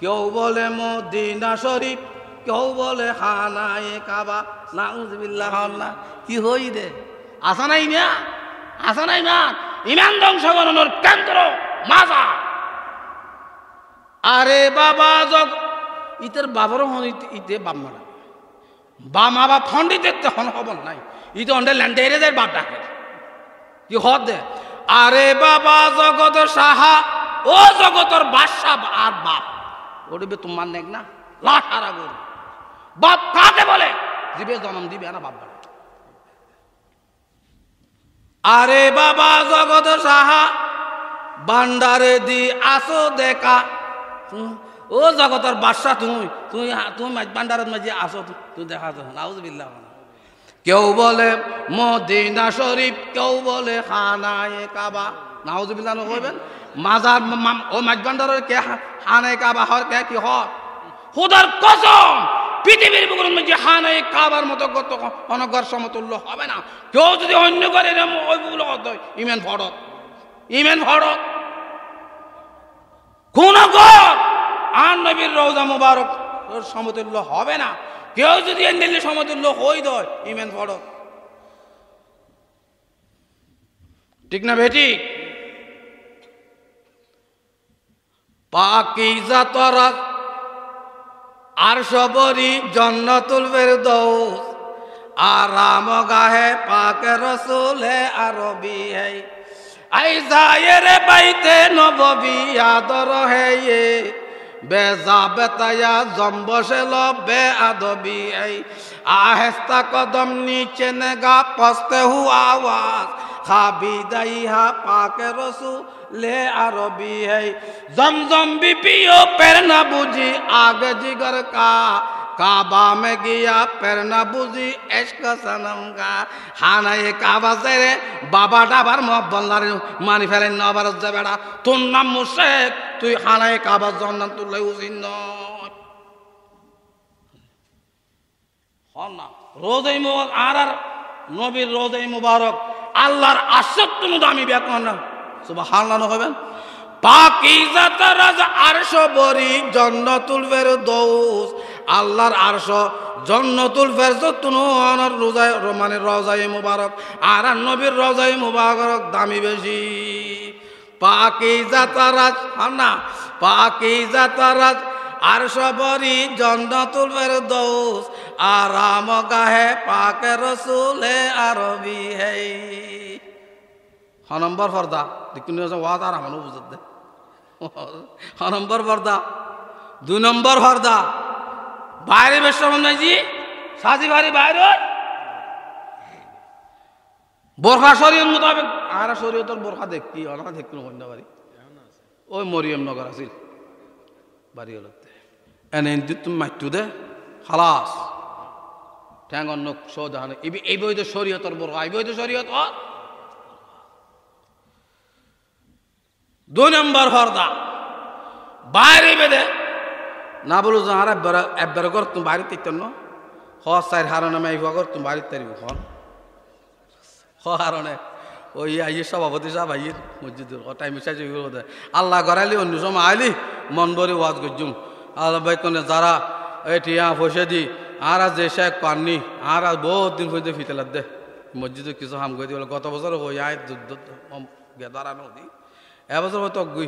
কেউ বলে মদিনা শরীফ কেউ বলে খানায়ে কাবা নাউজুবিল্লাহ আল্লাহ কি হই রে আসা নাই না আসা নাই না ইমান ধ্বংস করানোর কেন্দ্র মাজা আরে বাবা জগ ইতের বাবারও ইতে বাপ মারা বা মা বাপ ফন্ডিতের তখন খবর নাই ইতে অন্ডে ল্যান্ডে যায় বাপ ডাকে কি হদ দে আরে বাবা জগৎ সাহা ও জগতর বাদশাহ আর বাপ ওটা তোমার নেক না লাঠারা গরু বাপ কাকে বলে জীবে জন্ম দিবে না বাপ বলে আরে বাবা জগৎ সাহা বান্দারে দি আসো দেখা ও জগতর বাদশাহ তুমি তুমি তুমি বান্দারের মাঝে আসো তুই দেখা তো নাউজুবিল্লাহ কেউ বলে মদিনা শরীফ কেউ বলে খানায়ে কাবা নাউজুবিল্লাহ কইবেন মাজার ও মাঝ বান্দারের কে খানায়ে কাবা হর কে কি হর খোদার কসম পৃথিবীর বুকের মধ্যে খানায়ে কাবার মতো কত অনগর সমতুল্য হবে না কেউ যদি অন্য করে ওইগুলো কত ইমান ফড়ক ইমান ফড়ক কোন ঘর আর নবীর রওজা মুবারক সমতুল্য হবে না কেউ যদি এন্ডেলি সমতুল্য হই দয় ইমান ফড়ক ঠিক না বেটি পাকিজা তরা আরশবরি জান্নাতুল ফেরদৌস আরাম গাহে পাক রসুলে আরবি है ऐसा रे বাইতে নববী আদর है ये बेजाबतया जम्बसे लबे आदबी आहिस्ता कदम नीचे नेगा पस्ते हुआ आवाज खाबिदाइहा पाके रसूले अरबी है जमजम भी पियो पैर न बुझी आगे जिगर का काबा में गया पैर न बुझी इश्क सनम का खाना ये काबा से रे बाबा डाबर मोहब्बत मानी फैले नबर जबड़ा तुम नाम मुशेक তুই খানায় কাবা জান্নাতুল্লাহ উজিন হন না রোজাই মুবারক আর নবীর রোজাই মুবারক আল্লাহর আশিক দামি ব্যাকরণ না সুবহানাল্লাহ হবেন পাকিজা তারাজ আরশ বরি জান্নাতুল ফেরদৌস আল্লাহর আরশ জান্নাতুল ফেরদৌস তুনর রোজাই মানে রোজাই মুবারক আর নবীর রোজাই মুবারক দামি বেশি পাকিজা তারাজ না পাকিজা তারাজ আরশ বরি জান্নাতুল ফেরদৌস আরাম গাহে পাক রসুলে আরবি है হ নম্বর পর্দা দেখুন ওয়াজ আর আমারও বুঝত দে হ নম্বর পর্দা 2 নম্বর পর্দা বাইরে বেশ জি সাজি বাড়ি বাইরে বোরখা শরীয়ত মোতাবেক আর শরীয়তের বোরখা দেখি ওনা দেখি কন্য বাড়ি ওই মরিয়ম নগর আছিল বাড়ি হলতে এনে তুমি মাইটু দে খালাস ঠ্যাং অন্য সৌদান এই বই তো শরীয়তের বোরখা এই বই তো শরীয়ত 2 নম্বর পর্দা বাইরে বেদে না বলো যে আর একবার কর তুমি বাইরে তিতন হস সাইর হারানো মাই কর তুমি বাইরে তারিব হন কারণে ওই আইয়ে সভাপতি সাহেব আইয়ে মসজিদের টাইম চাইছে আল্লাহ গড়াইলি অন্য সময় আইলি মন ভরে ওয়াজ করছুম আল্লাহ ভাই কোনে যারা এটিয়া পয়সা দি আর যে শেখ পাননি আর বহুত দিন পর্যন্ত ফিতেলার দে মসজিদে কিছু হাম করে দি গত বছর হয়ে আয় দাঁড়ানো দি এবছর হয়তো গুই